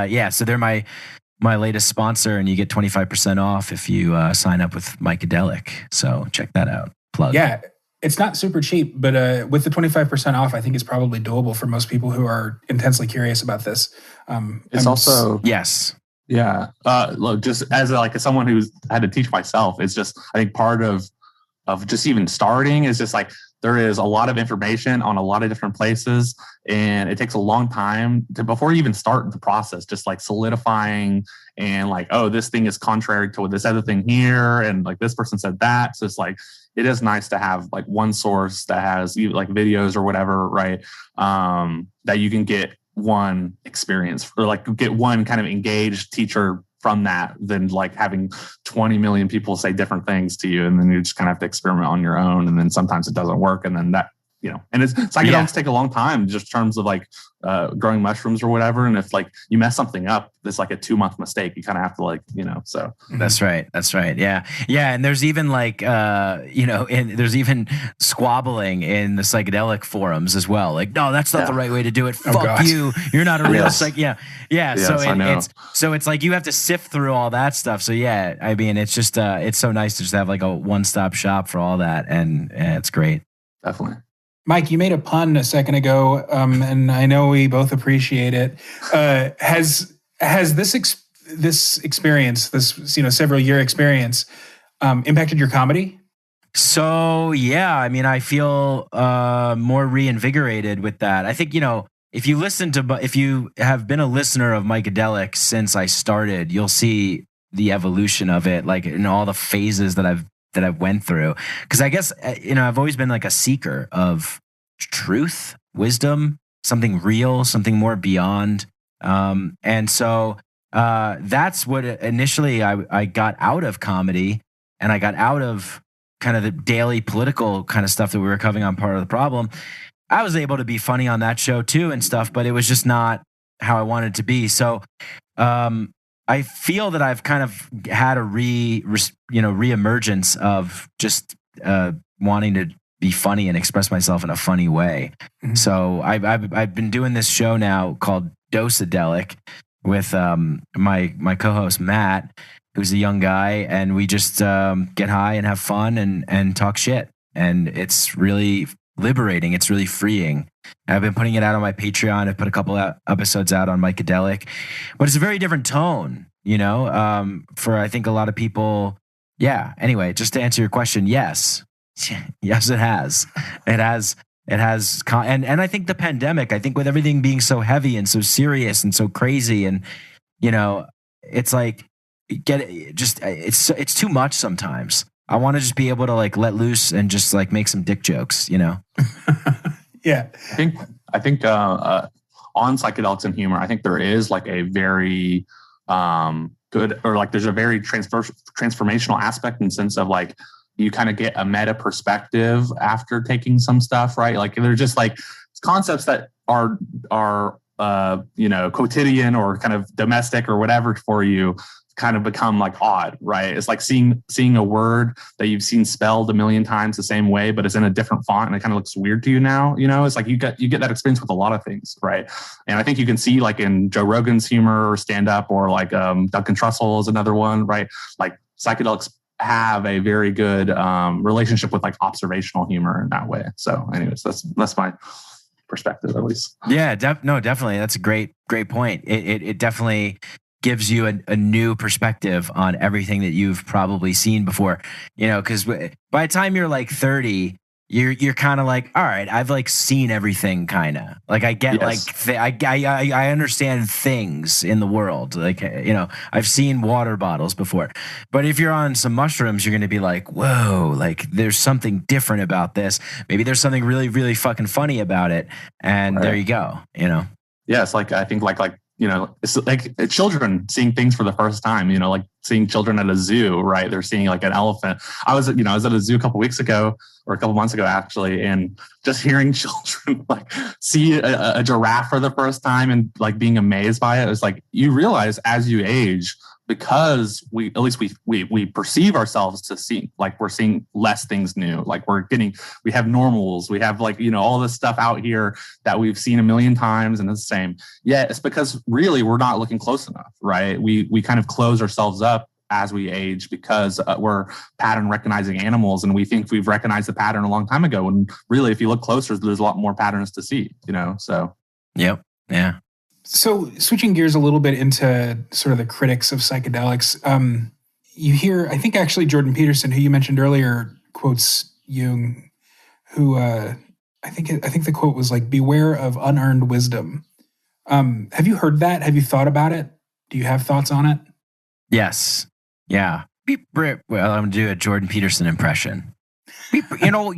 Yeah, so they're my latest sponsor, and you get 25% off if you sign up with Psychedelic. So check that out. Plug. Yeah, it's not super cheap, but with the 25% off, I think it's probably doable for most people who are intensely curious about this. Yes. Yeah. Look, just as someone who's had to teach myself, it's just, I think part of just even starting is just like, there is a lot of information on a lot of different places, and it takes a long time before you even start the process, just like solidifying and like, oh, this thing is contrary to this other thing here. And like this person said that. So it's like, it is nice to have like one source that has like videos or whatever, right? That you can get one experience or like get one kind of engaged teacher from that, than like having 20 million people say different things to you, and then you just kind of have to experiment on your own, and then sometimes it doesn't work, and then that, and psychedelics take a long time, just in terms of like growing mushrooms or whatever, and if like you mess something up, it's like a 2-month mistake, you kind of have to like, so. That's right. Yeah, and there's even like and there's even squabbling in the psychedelic forums as well, like, no, that's not the right way to do it. Fuck you, you're not a real yes, so it's like you have to sift through all that stuff. So yeah, I mean, it's just it's so nice to just have like a one-stop shop for all that, and it's great. Definitely. Mike, you made a pun a second ago, and I know we both appreciate it. Has this experience, this several year experience, impacted your comedy? So yeah, I mean, I feel more reinvigorated with that. I think if you have been a listener of Psychedelics since I started, you'll see the evolution of it, like in all the phases that I've went through. Because I guess I've always been like a seeker of truth, wisdom, something real, something more beyond. And so that's what initially I got out of comedy, and I got out of kind of the daily political kind of stuff that we were covering on Part of the Problem. I was able to be funny on that show too and stuff, but it was just not how I wanted to be. So I feel that I've kind of had a reemergence of just wanting to be funny and express myself in a funny way. Mm-hmm. So I've been doing this show now called Psychedelics with my co-host Matt, who's a young guy, and we just get high and have fun and talk shit, and it's really liberating. It's really freeing. I've been putting it out on my Patreon. I've put a couple episodes out on Psychedelic, but it's a very different tone, for I think a lot of people. Yeah. Anyway, just to answer your question, yes, yes, it has. It has. And I think the pandemic, I think with everything being so heavy and so serious and so crazy, and it's like it's too much sometimes. I want to just be able to like let loose and just like make some dick jokes, Yeah. I think on psychedelics and humor, I think there is like a very good, or like there's a very transformational aspect in the sense of like you kind of get a meta perspective after taking some stuff, right? Like they're just like concepts that are quotidian or kind of domestic or whatever for you, kind of become like odd, right? It's like seeing a word that you've seen spelled a million times the same way, but it's in a different font and it kind of looks weird to you now. It's like you get that experience with a lot of things, right? And I think you can see like in Joe Rogan's humor or stand up, or like Duncan Trussell is another one, right? Like psychedelics have a very good relationship with like observational humor in that way. So anyways, that's my perspective, at least. Yeah, definitely. That's a great point. It definitely gives you a new perspective on everything that you've probably seen before, because by the time you're like 30, you're kind of like, all right, I've like seen everything, kind of like I get, yes. I understand things in the world, like I've seen water bottles before. But if you're on some mushrooms, you're going to be like, whoa, like there's something different about this. Maybe there's something really, really fucking funny about it, and right. There you go. Yeah, it's like I think like it's like children seeing things for the first time, like seeing children at a zoo, right? They're seeing like an elephant. I was at a zoo a couple weeks ago, or a couple months ago actually, and just hearing children like see a giraffe for the first time and like being amazed by it. It's like you realize as you age, because we perceive ourselves to see like we're seeing less things new, like we have normals, we have like all this stuff out here that we've seen a million times and it's the same. Yeah, it's because really we're not looking close enough, right? We kind of close ourselves up as we age because we're pattern recognizing animals, and we think we've recognized the pattern a long time ago, and really if you look closer, there's a lot more patterns to see. So yep. Yeah. So switching gears a little bit into sort of the critics of psychedelics, you hear, I think actually Jordan Peterson, who you mentioned earlier, quotes Jung, who I think the quote was like, "Beware of unearned wisdom." Have you heard that? Have you thought about it? Do you have thoughts on it? Yes. Yeah. Well, I'm going to do a Jordan Peterson impression.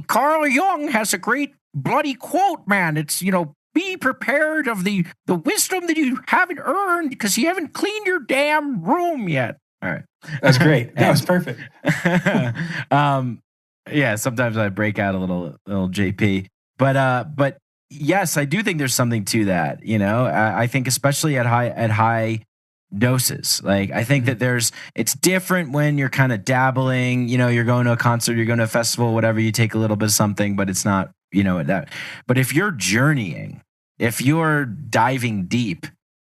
Carl Jung has a great bloody quote, man. It's, be prepared of the wisdom that you haven't earned because you haven't cleaned your damn room yet. All right. That's great. That was perfect. Yeah, sometimes I break out a little JP. But yes, I do think there's something to that. I think especially at high doses. Like I think that it's different when you're kind of dabbling, you're going to a concert, you're going to a festival, whatever, you take a little bit of something, but it's not, that. But if you're journeying, if you're diving deep,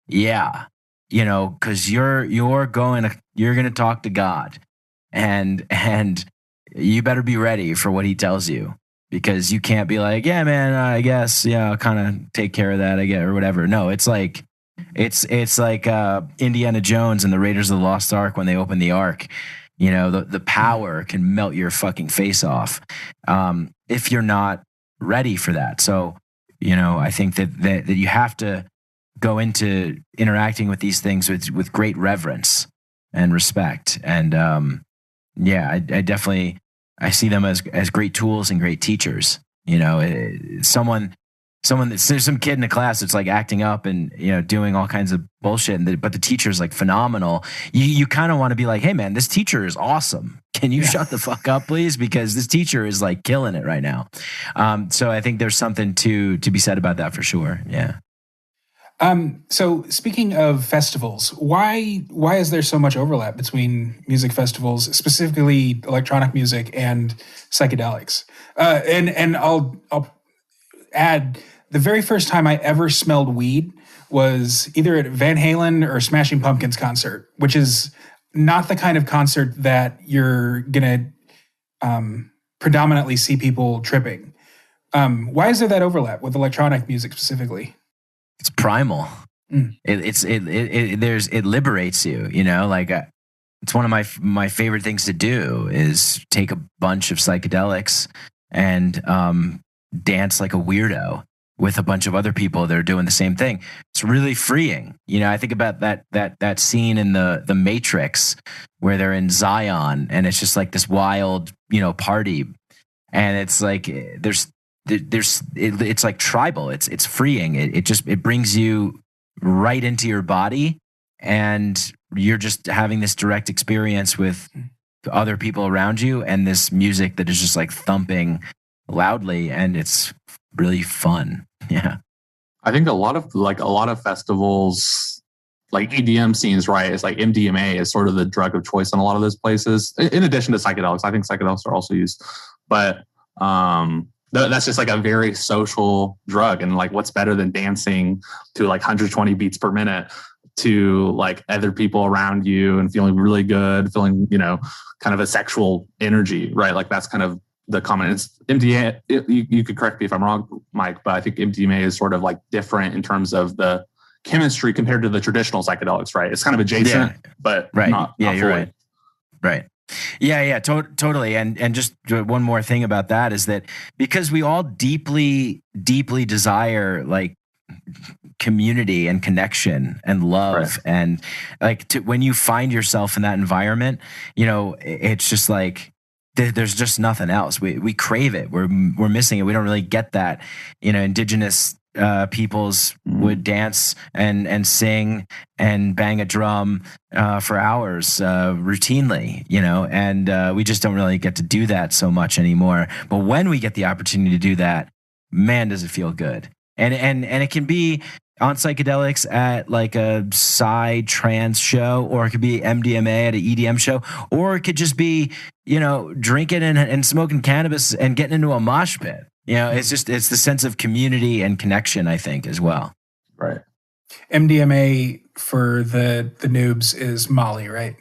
yeah, because you're going to talk to God, and you better be ready for what he tells you, because you can't be like, yeah, man, I guess, yeah, I'll kind of take care of that, I guess, or whatever. No, it's like Indiana Jones and the Raiders of the Lost Ark when they open the Ark. The power can melt your fucking face off if you're not ready for that. So, I think that you have to go into interacting with these things with great reverence and respect. And I definitely, I see them as great tools and great teachers. Someone there's some kid in the class that's like acting up and, you know, doing all kinds of bullshit, but the teacher's like phenomenal. You kind of want to be like, hey man, this teacher is awesome. Can you shut the fuck up, please? Because this teacher is like killing it right now. So I think there's something to be said about that for sure. Yeah. So speaking of festivals, why is there so much overlap between music festivals, specifically electronic music, and psychedelics? And I'll add, the very first time I ever smelled weed was either at Van Halen or Smashing Pumpkins concert, which is not the kind of concert that you're gonna predominantly see people tripping. Why is there that overlap with electronic music specifically? It's primal. It liberates you, you know, like it's one of my favorite things to do is take a bunch of psychedelics and dance like a weirdo with a bunch of other people that are doing the same thing. It's really freeing. You know, I think about that scene in the Matrix where they're in Zion and it's just like this wild, you know, party. And it's like it's like tribal. It's freeing. It brings you right into your body, and you're just having this direct experience with other people around you, and this music that is just like thumping loudly, and it's really fun. Yeah, I think a lot of festivals, like EDM scenes, right? It's like MDMA is sort of the drug of choice in a lot of those places. In addition to psychedelics, I think psychedelics are also used, but that's just like a very social drug. And like, what's better than dancing to like 120 beats per minute to like other people around you and feeling really good, feeling, you know, kind of a sexual energy, right? Like that's kind of the common. It's MDMA. You could correct me if I'm wrong, Mike, but I think MDMA is sort of like different in terms of the chemistry compared to the traditional psychedelics, right? It's kind of adjacent, but right. Not you're fully. right. Right. Yeah, totally. And just one more thing about that is that because we all deeply, deeply desire like community and connection and love, Right. and like when you find yourself in that environment, you know, it's just like there's just nothing else. We crave it. We're missing it. We don't really get that. You know, indigenous peoples would dance and sing and bang a drum for hours routinely, you know, and we just don't really get to do that so much anymore. But when we get the opportunity to do that, man, does it feel good. And it can be on psychedelics at like a psy trance show, or it could be MDMA at an EDM show, or it could just be, you know, drinking and smoking cannabis and getting into a mosh pit. You know, it's the sense of community and connection, I think, as well. Right. MDMA for the noobs is Molly, right?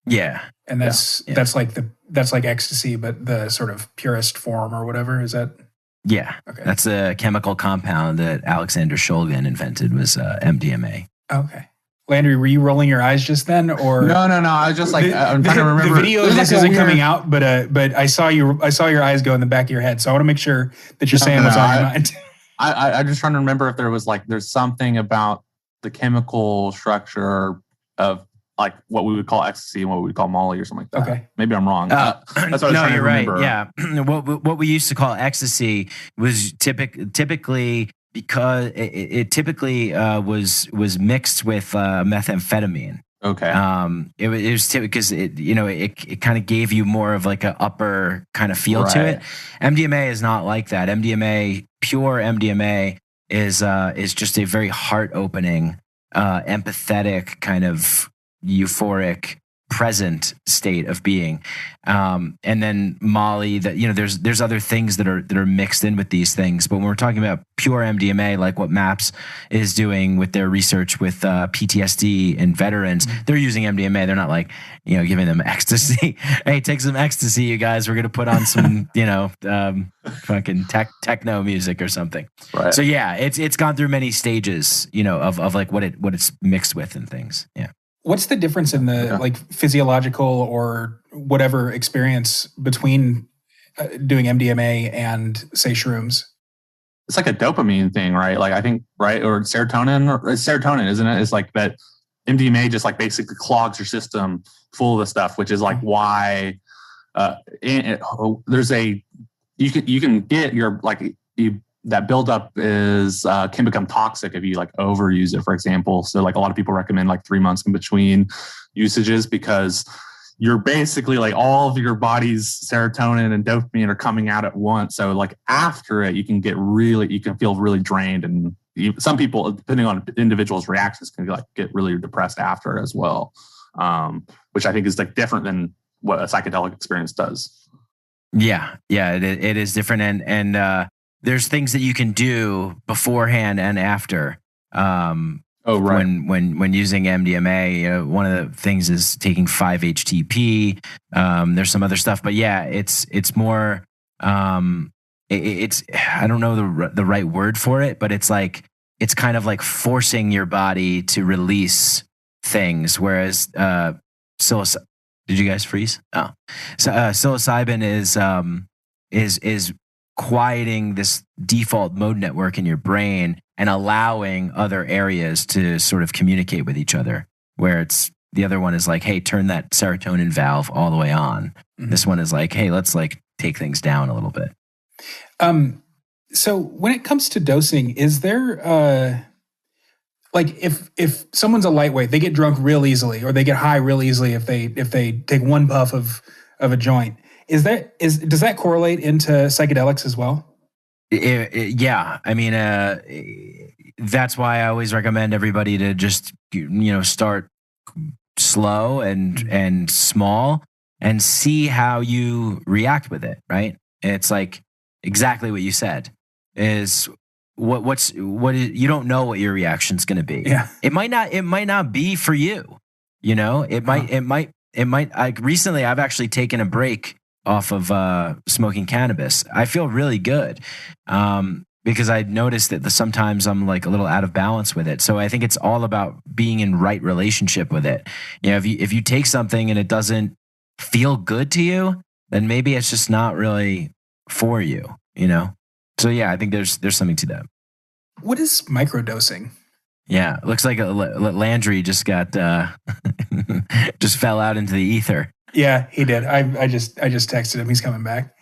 Yeah. And that's like ecstasy, but the sort of purest form or whatever. Is that? Yeah. Okay. That's a chemical compound that Alexander Shulgin invented, was MDMA. Okay. Landry, were you rolling your eyes just then, or No. I was just like, I'm trying to remember. The video of this isn't coming out, but I saw your eyes go in the back of your head, so I want to make sure that you're saying what's on your mind. I'm just trying to remember if there's something about the chemical structure of like what we would call ecstasy and what we would call Molly or something like that. Okay, maybe I'm wrong. That's what I was trying to remember. Right. Yeah, what we used to call ecstasy was typically. Because it typically was mixed with methamphetamine. Okay. It was because it kind of gave you more of like an upper kind of feel to it. MDMA is not like that. Pure MDMA is just a very heart opening, empathetic kind of euphoric present state of being. And then Molly, that, you know, there's other things that are mixed in with these things. But when we're talking about pure MDMA, like what MAPS is doing with their research with PTSD in veterans, they're using MDMA. They're not like, you know, giving them ecstasy. Hey, take some ecstasy, you guys. We're going to put on some, you know, fucking techno music or something. Right. So yeah, it's gone through many stages, you know, of like what it's mixed with and things. Yeah. What's the difference in the like physiological or whatever experience between doing MDMA and say shrooms? It's like a dopamine thing, right? Like I think, right? Or serotonin, it's serotonin, isn't it? It's like that MDMA just like basically clogs your system full of the stuff, which is like why there's you can get your like that buildup is can become toxic if you like overuse it, for example. So like a lot of people recommend like 3 months in between usages, because you're basically like all of your body's serotonin and dopamine are coming out at once. So like after it, you can feel really drained, and some people, depending on individuals' reactions, can like get really depressed after as well, which I think is like different than what a psychedelic experience does. Yeah, it is different, and there's things that you can do beforehand and after. Right. When using MDMA, one of the things is taking 5-HTP. There's some other stuff, but yeah, it's more. It's I don't know the right word for it, but it's kind of like forcing your body to release things, whereas psilocybin. Did you guys freeze? Oh, so psilocybin is quieting this default mode network in your brain and allowing other areas to sort of communicate with each other, where it's the other one is like, hey, turn that serotonin valve all the way on. Mm-hmm. This one is like, hey, let's like take things down a little bit. So when it comes to dosing, is there like if someone's a lightweight, they get drunk real easily, or they get high real easily if they take one puff of a joint. Does that correlate into psychedelics as well? Yeah, I mean, that's why I always recommend everybody to just start slow and small and see how you react with it. Right? It's like exactly what you said. Is you don't know what your reaction's going to be. Yeah. It might not be for you. It might. Like recently, I've actually taken a break off of smoking cannabis. I feel really good because I noticed that sometimes I'm like a little out of balance with it. So I think it's all about being in right relationship with it. If you take something and it doesn't feel good to you, then maybe it's just not really for you. So yeah, I think there's something to that. What is microdosing? Yeah, it looks like Landry just got just fell out into the ether. Yeah, he did. I just texted him. He's coming back.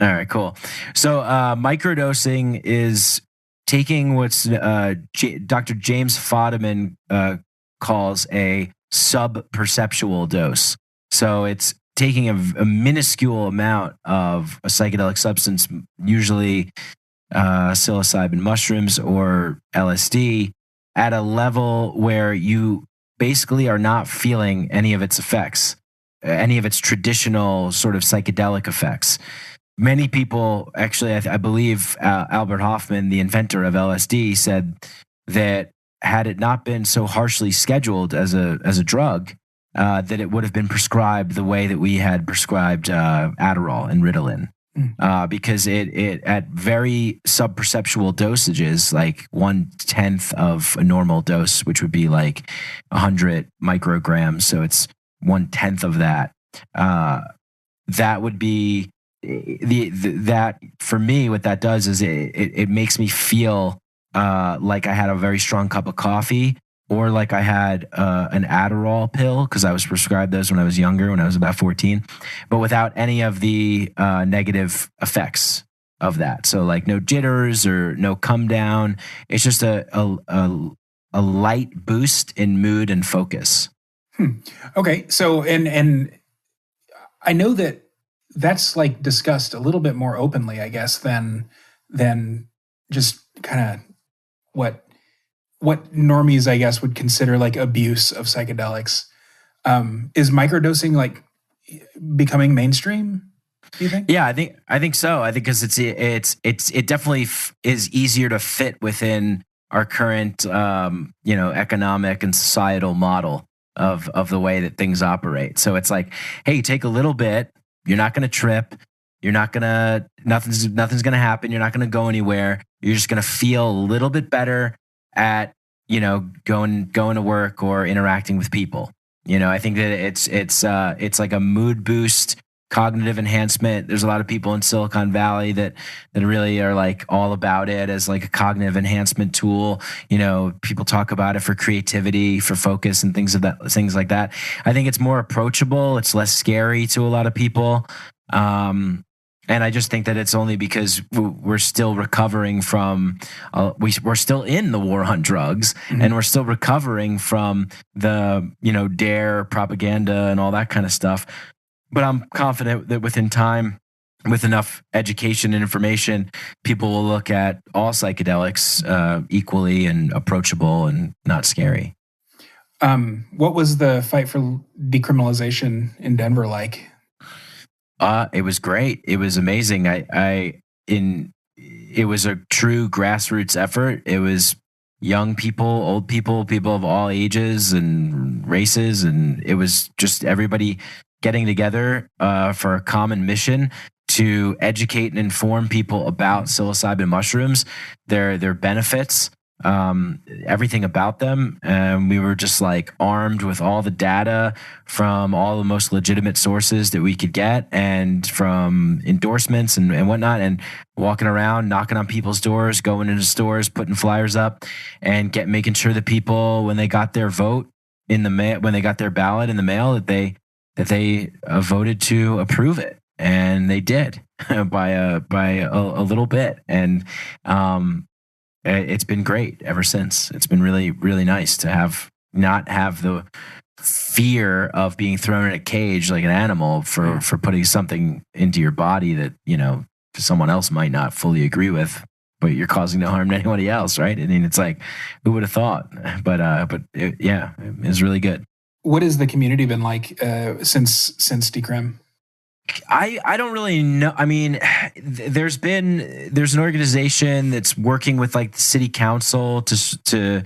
All right, cool. So microdosing is taking what's Dr. James Fadiman calls a sub-perceptual dose. So it's taking a minuscule amount of a psychedelic substance, usually psilocybin mushrooms or LSD, at a level where you basically are not feeling any of its effects, any of its traditional sort of psychedelic effects. Many people, actually, I believe Albert Hoffman, the inventor of LSD, said that had it not been so harshly scheduled as a drug, that it would have been prescribed the way that we had prescribed Adderall and Ritalin. Because it at very subperceptual dosages, like 1/10 of a normal dose, which would be like 100 micrograms. So it's 1/10 of that. That would be that for me. What that does is it makes me feel like I had a very strong cup of coffee, or like I had an Adderall pill, because I was prescribed those when I was younger, when I was about 14, but without any of the negative effects of that. So like no jitters or no come down. It's just a light boost in mood and focus. Okay, so and I know that's like discussed a little bit more openly, I guess, than just kind of what normies, I guess, would consider like abuse of psychedelics. Is microdosing like becoming mainstream, do you think? Yeah, I think so. I think because it definitely is easier to fit within our current economic and societal model of the way that things operate. So it's like, hey, take a little bit. You're not going to trip. Nothing's going to happen. You're not going to go anywhere. You're just going to feel a little bit better at going to work or interacting with people. I think that it's like a mood boost, cognitive enhancement. There's a lot of people in Silicon Valley that really are like all about it as like a cognitive enhancement tool. People talk about it for creativity, for focus, and things like that. I think it's more approachable. It's less scary to a lot of people. And I just think that it's only because we're still recovering from, we're still in the war on drugs, and we're still recovering from the, dare propaganda and all that kind of stuff. But I'm confident that within time, with enough education and information, people will look at all psychedelics equally and approachable and not scary. What was the fight for decriminalization in Denver like? It was great. It was amazing. It was a true grassroots effort. It was young people, old people, people of all ages and races, and it was just everybody getting together for a common mission to educate and inform people about psilocybin mushrooms, their benefits, everything about them. And we were just like armed with all the data from all the most legitimate sources that we could get, and from endorsements and whatnot, and walking around, knocking on people's doors, going into stores, putting flyers up, and making sure that people, when they got their vote in the mail, when they got their ballot in the mail, that they voted to approve it. And they did by a little bit. And it's been great ever since. It's been really, really nice to not have the fear of being thrown in a cage like an animal for putting something into your body that, someone else might not fully agree with, but you're causing no harm to anybody else, right? I mean, it's like, who would have thought? But it was really good. What has the community been like since decrim? I don't really know. I mean, there's an organization that's working with like the city council to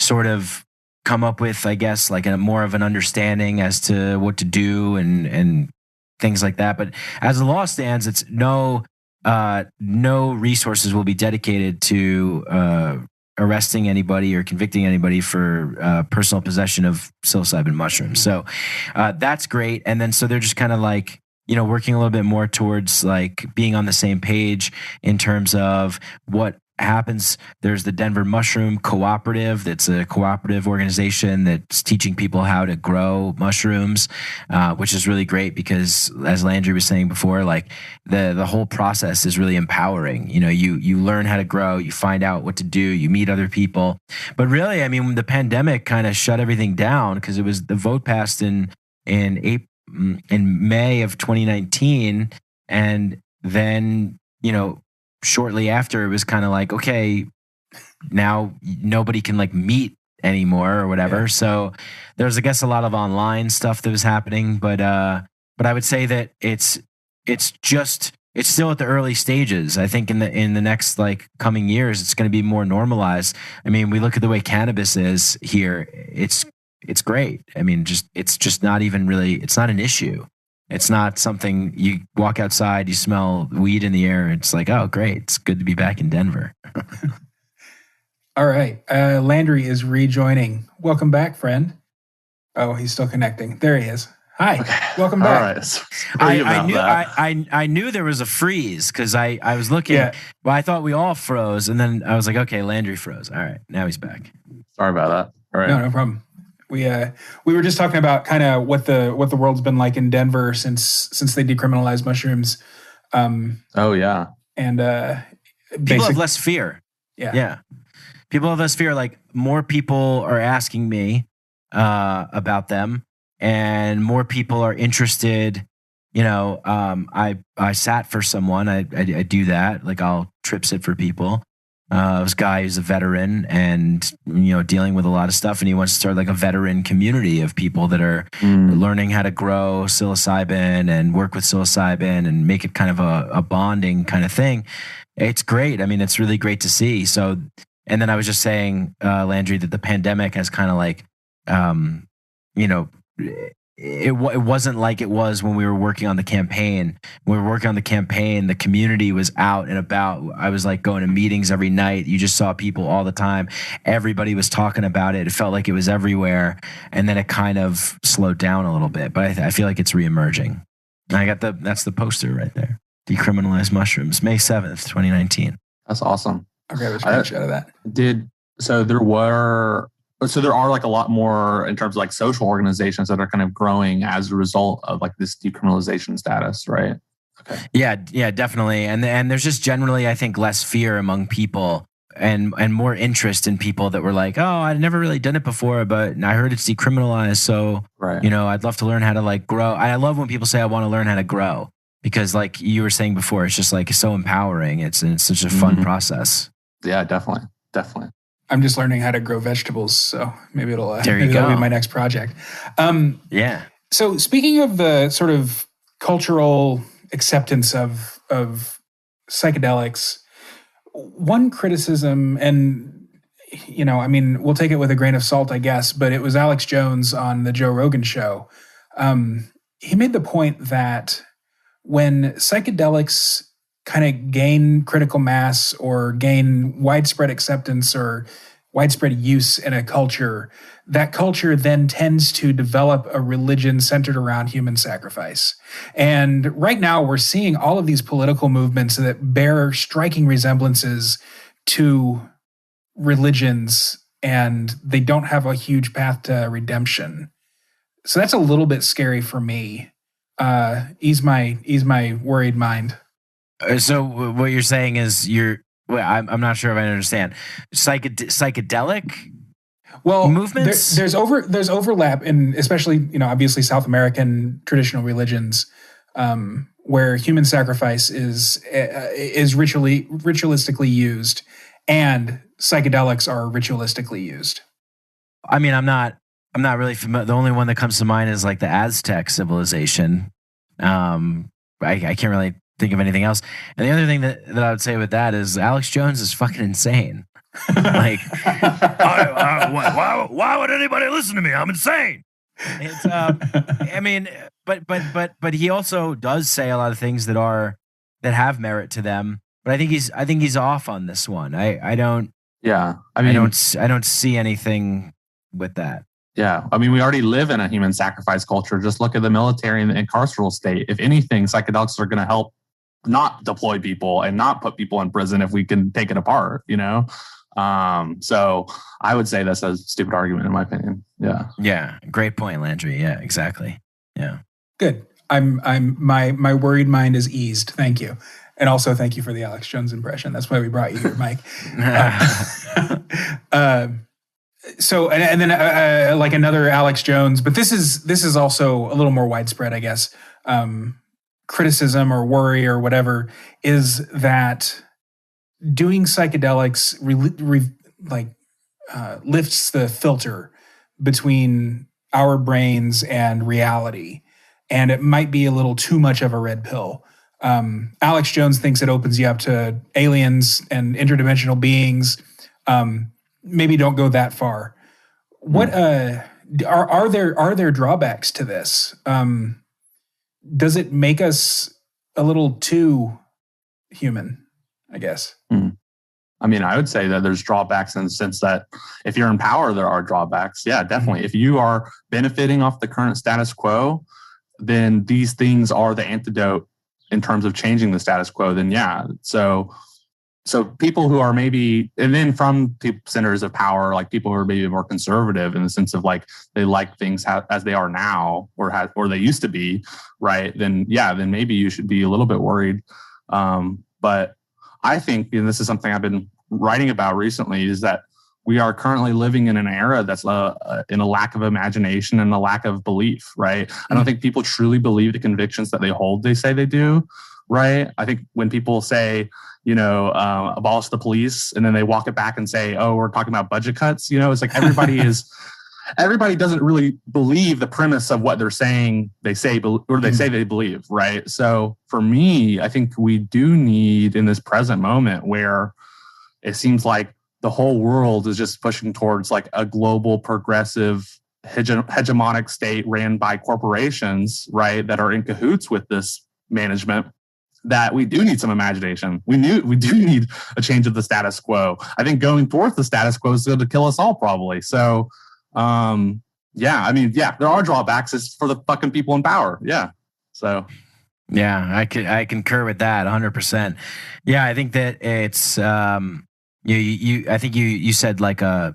sort of come up with, I guess, like a more of an understanding as to what to do and things like that. But as the law stands, it's no resources will be dedicated to arresting anybody or convicting anybody for personal possession of psilocybin mushrooms. So that's great. And then so they're just kind of like, working a little bit more towards like being on the same page in terms of what happens. There's the Denver Mushroom Cooperative. That's a cooperative organization that's teaching people how to grow mushrooms, which is really great because, as Landry was saying before, like the whole process is really empowering. You learn how to grow, you find out what to do, you meet other people. But really, I mean, when the pandemic kind of shut everything down, because it was the vote passed in May of 2019, and then shortly after it was kind of like, okay, now nobody can like meet anymore or whatever. So there's, I guess, a lot of online stuff that was happening, but I would say that it's still at the early stages. I think in the next like coming years, it's going to be more normalized. I mean, we look at the way cannabis is here. It's great. I mean, it's just not even really, it's not an issue. It's not something you walk outside, you smell weed in the air. It's like, oh, great. It's good to be back in Denver. All right. Landry is rejoining. Welcome back, friend. Oh, he's still connecting. There he is. Hi. Okay. Welcome back. All right. I knew there was a freeze because I was looking. Yeah. Well, I thought we all froze. And then I was like, okay, Landry froze. All right. Now he's back. Sorry about that. All right. No problem. We were just talking about kind of what the world's been like in Denver since they decriminalized mushrooms. Oh yeah, and people have less fear. Yeah, people have less fear. Like more people are asking me about them, and more people are interested. I sat for someone. I do that. Like I'll trip sit for people. This guy who's a veteran and, dealing with a lot of stuff. And he wants to start like a veteran community of people that are learning how to grow psilocybin and work with psilocybin and make it kind of a bonding kind of thing. It's great. I mean, it's really great to see. So, and then I was just saying, Landry, that the pandemic has kind of like, it wasn't like it was when we were working on the campaign. When we were working on the campaign, the community was out and about. I was like going to meetings every night. You just saw people all the time. Everybody was talking about it. It felt like it was everywhere. And then it kind of slowed down a little bit. But I feel like it's reemerging. And that's the poster right there. Decriminalized mushrooms, May 7th, 2019. That's awesome. Okay, let's screenshot of that. So there are like a lot more in terms of like social organizations that are kind of growing as a result of like this decriminalization status, right? Yeah, definitely. And there's just generally, I think, less fear among people and more interest in people that were like, oh, I'd never really done it before, but I heard it's decriminalized. So, I'd love to learn how to like grow. I love when people say I want to learn how to grow because like you were saying before, it's just like so empowering. It's such a fun process. Yeah, definitely. I'm just learning how to grow vegetables. So maybe it'll be my next project. Yeah. So speaking of the sort of cultural acceptance of psychedelics, one criticism, and we'll take it with a grain of salt, I guess, but it was Alex Jones on the Joe Rogan show. He made the point that when psychedelics kind of gain critical mass or gain widespread acceptance or widespread use in a culture, that culture then tends to develop a religion centered around human sacrifice. And right now we're seeing all of these political movements that bear striking resemblances to religions, and they don't have a huge path to redemption. So that's a little bit scary for me. Ease my worried mind. So what you're saying is I'm not sure if I understand. Psychedelic movements? There's overlap in, especially, obviously South American traditional religions, where human sacrifice is ritualistically used, and psychedelics are ritualistically used. I mean, I'm not really familiar. The only one that comes to mind is like the Aztec civilization. I can't really think of anything else. And the other thing that I would say with that is Alex Jones is fucking insane. Like, why would anybody listen to me? I'm insane. It's, I mean, but he also does say a lot of things that have merit to them. But I think he's off on this one. I don't. Yeah, I mean, I don't see anything with that. Yeah, I mean, we already live in a human sacrifice culture. Just look at the military and the carceral state. If anything, psychedelics are going to help not deploy people and not put people in prison if we can take it apart, So I would say that's a stupid argument in my opinion. Yeah. Yeah. Great point, Landry. Yeah, exactly. Yeah. Good. My worried mind is eased. Thank you. And also thank you for the Alex Jones impression. That's why we brought you here, Mike. So, and then like another Alex Jones, but this is also a little more widespread, I guess. Criticism or worry or whatever is that doing psychedelics lifts the filter between our brains and reality, and it might be a little too much of a red pill. Alex Jones thinks it opens you up to aliens and interdimensional beings. Maybe don't go that far. What are there drawbacks to this? Does it make us a little too human, I guess? I mean, I would say that there's drawbacks in the sense that if you're in power, there are drawbacks. Yeah, definitely. If you are benefiting off the current status quo, then these things are the antidote in terms of changing the status quo. Then yeah. So people who are maybe, and then from centers of power, like people who are maybe more conservative in the sense of like they like things as they are now or they used to be, right? Then maybe you should be a little bit worried. But I think, and this is something I've been writing about recently, is that we are currently living in an era that's in a lack of imagination and a lack of belief, right? I don't think people truly believe the convictions that they say they do, right? I think when people say, abolish the police, and then they walk it back and say, oh, we're talking about budget cuts. It's like everybody doesn't really believe the premise of what they're saying, they say they believe, right? So for me, I think we do need in this present moment where it seems like the whole world is just pushing towards like a global progressive hegemonic state ran by corporations, right, that are in cahoots with this management, that we do need some imagination. We do need a change of the status quo. I think going forth, the status quo is going to kill us all probably. So, there are drawbacks. It's for the fucking people in power. Yeah. So. Yeah, I concur with that 100%. Yeah, I think that it's I think you said like a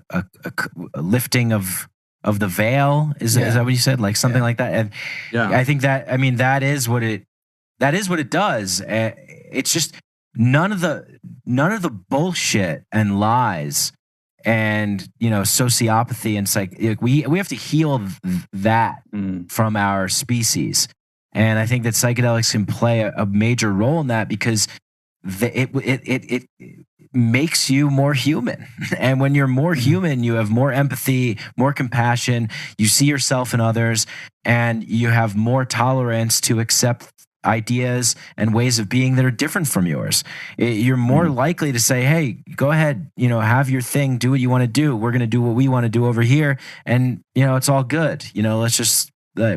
lifting of the veil. Is that what you said? Like something like that. And I think that that is what it that is what it does. It's just none of the bullshit and lies and sociopathy and we have to heal that from our species. And I think that psychedelics can play a major role in that, because it makes you more human. And when you're more human, you have more empathy, more compassion, you see yourself in others, and you have more tolerance to accept ideas and ways of being that are different from yours. You're more likely to say, hey, go ahead, have your thing, do what you want to do. We're going to do what we want to do over here. And, it's all good. Let's just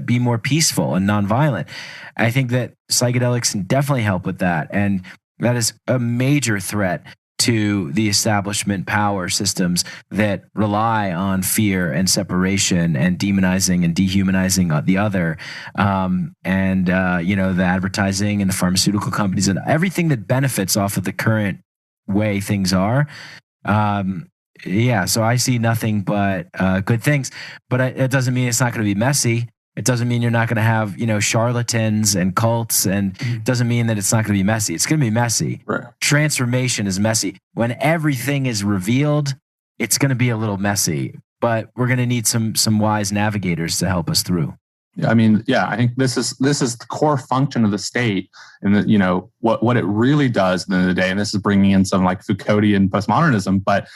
be more peaceful and nonviolent. I think that psychedelics can definitely help with that. And that is a major threat to the establishment power systems that rely on fear and separation and demonizing and dehumanizing the other. The advertising and the pharmaceutical companies and everything that benefits off of the current way things are. So I see nothing but good things, but it doesn't mean it's not going to be messy. It doesn't mean you're not going to have, charlatans and cults, and it doesn't mean that it's not going to be messy. It's going to be messy. Right. Transformation is messy. When everything is revealed, it's going to be a little messy, but we're going to need some wise navigators to help us through. I think this is the core function of the state, and that, what it really does at the end of the day, and this is bringing in some like Foucauldian postmodernism, but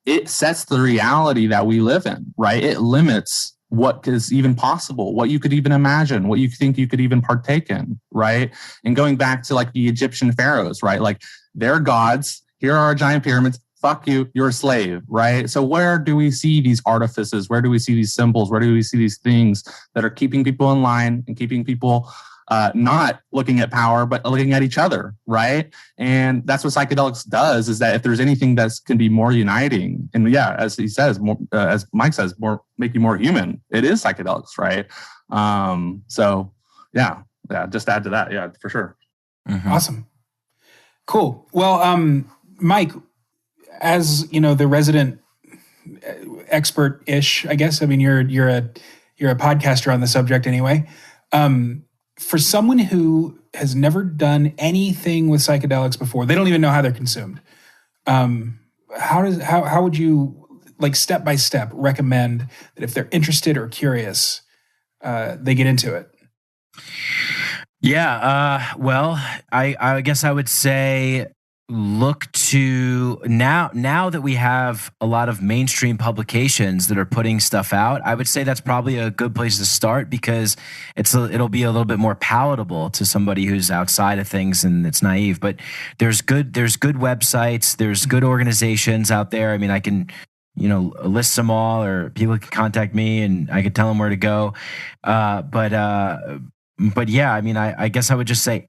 it sets the reality that we live in, right? It limits what is even possible, what you could even imagine, what you think you could even partake in, right? And going back to like the Egyptian pharaohs, right? Like, they're gods. Here are our giant pyramids. Fuck you, you're a slave, right? So where do we see these artifices? Where do we see these symbols? Where do we see these things that are keeping people in line and keeping people not looking at power, but looking at each other, right? And that's what psychedelics does, is that if there's anything that can be more uniting, and as he says, more, as Mike says, more make you more human, it is psychedelics, right? Just add to that, for sure. Mm-hmm. Awesome. Cool. Well, Mike, as the resident expert-ish, I guess. I mean, you're a podcaster on the subject anyway. For someone who has never done anything with psychedelics before, they don't even know how they're consumed. How would you, like, step by step, recommend that if they're interested or curious, they get into it? Yeah. Well, I guess I would say look to now that we have a lot of mainstream publications that are putting stuff out. I would say that's probably a good place to start, because it'll be a little bit more palatable to somebody who's outside of things and it's naive. But there's good websites, there's good organizations out there. I mean, I can list them all, or people can contact me and I can tell them where to go. But yeah, I mean, I guess I would just say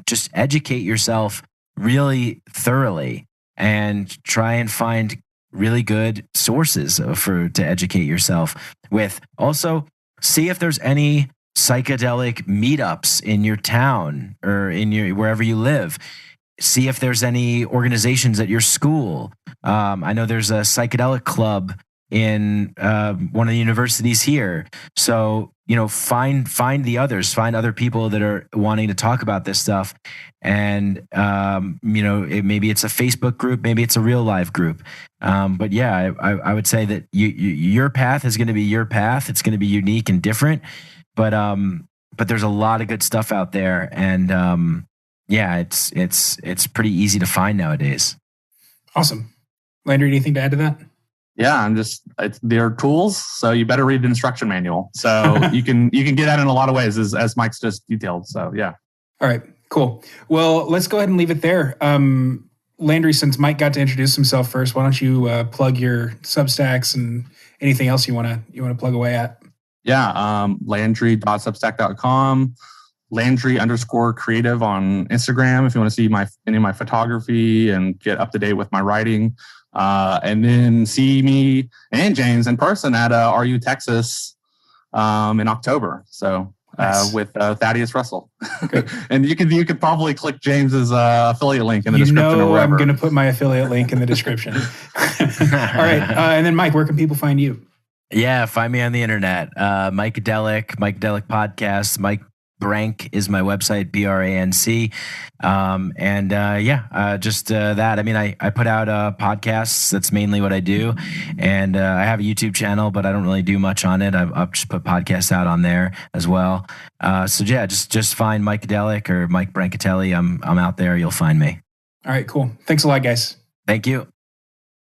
just educate yourself really thoroughly, and try and find really good sources to educate yourself with. Also, see if there's any psychedelic meetups in your town or in wherever you live. See if there's any organizations at your school. I know there's a psychedelic club in one of the universities here. So, find the others, find other people that are wanting to talk about this stuff. And, maybe it's a Facebook group, maybe it's a real live group. But yeah, I would say that your path is going to be your path. It's going to be unique and different, but there's a lot of good stuff out there. And, it's pretty easy to find nowadays. Awesome. Landry, anything to add to that? Yeah, they're tools, so you better read the instruction manual. So you can get that in a lot of ways, as Mike's just detailed. So yeah. All right, cool. Well, let's go ahead and leave it there. Landry, since Mike got to introduce himself first, why don't you plug your Substacks and anything else you want to plug away at? Yeah, Landry.substack.com, Landry_creative on Instagram if you want to see any of my photography and get up to date with my writing. And then see me and James in person at RU Texas in October. So nice. With Thaddeus Russell. And you could probably click James's affiliate link in the description. Or wherever. I'm going to put my affiliate link in the description. All right. And then Mike, where can people find you? Yeah, find me on the internet. Psychedelic Podcast, Branc is my website, BRANC. Just that. I mean, I put out podcasts. That's mainly what I do. And I have a YouTube channel, but I don't really do much on it. I've just put podcasts out on there as well. Just find Psychedelic or Mike Brancatelli. I'm out there. You'll find me. All right, cool. Thanks a lot, guys. Thank you.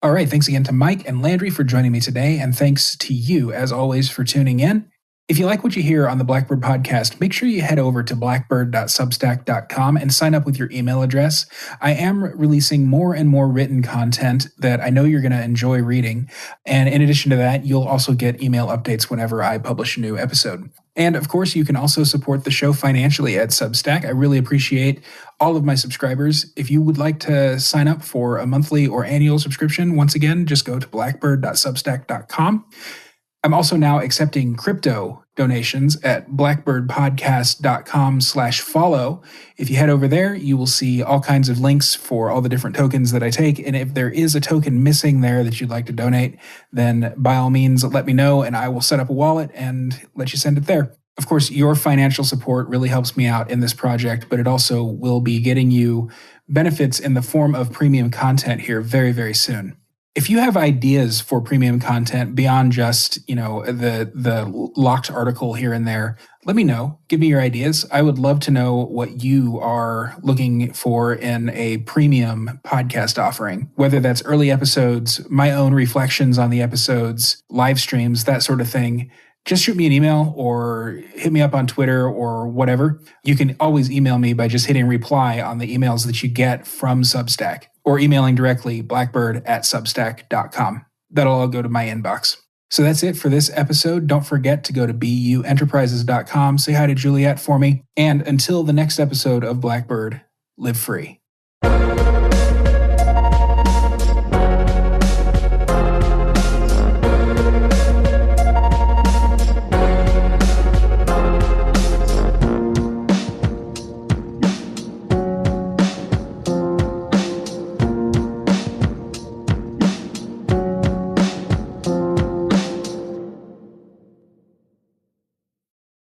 All right, thanks again to Mike and Landry for joining me today, and thanks to you, as always, for tuning in. If you like what you hear on the Blackbird podcast, make sure you head over to blackbird.substack.com and sign up with your email address. I am releasing more and more written content that I know you're going to enjoy reading. And in addition to that, you'll also get email updates whenever I publish a new episode. And of course, you can also support the show financially at Substack. I really appreciate all of my subscribers. If you would like to sign up for a monthly or annual subscription, once again, just go to blackbird.substack.com. I'm also now accepting crypto donations at blackbirdpodcast.com/follow. If you head over there, you will see all kinds of links for all the different tokens that I take. And if there is a token missing there that you'd like to donate, then by all means, let me know and I will set up a wallet and let you send it there. Of course, your financial support really helps me out in this project, but it also will be getting you benefits in the form of premium content here very, very soon. If you have ideas for premium content beyond just, the locked article here and there, let me know. Give me your ideas. I would love to know what you are looking for in a premium podcast offering, whether that's early episodes, my own reflections on the episodes, live streams, that sort of thing. Just shoot me an email or hit me up on Twitter or whatever. You can always email me by just hitting reply on the emails that you get from Substack or emailing directly blackbird@substack.com. That'll all go to my inbox. So that's it for this episode. Don't forget to go to buenterprises.com. Say hi to Juliet for me. And until the next episode of Blackbird, live free.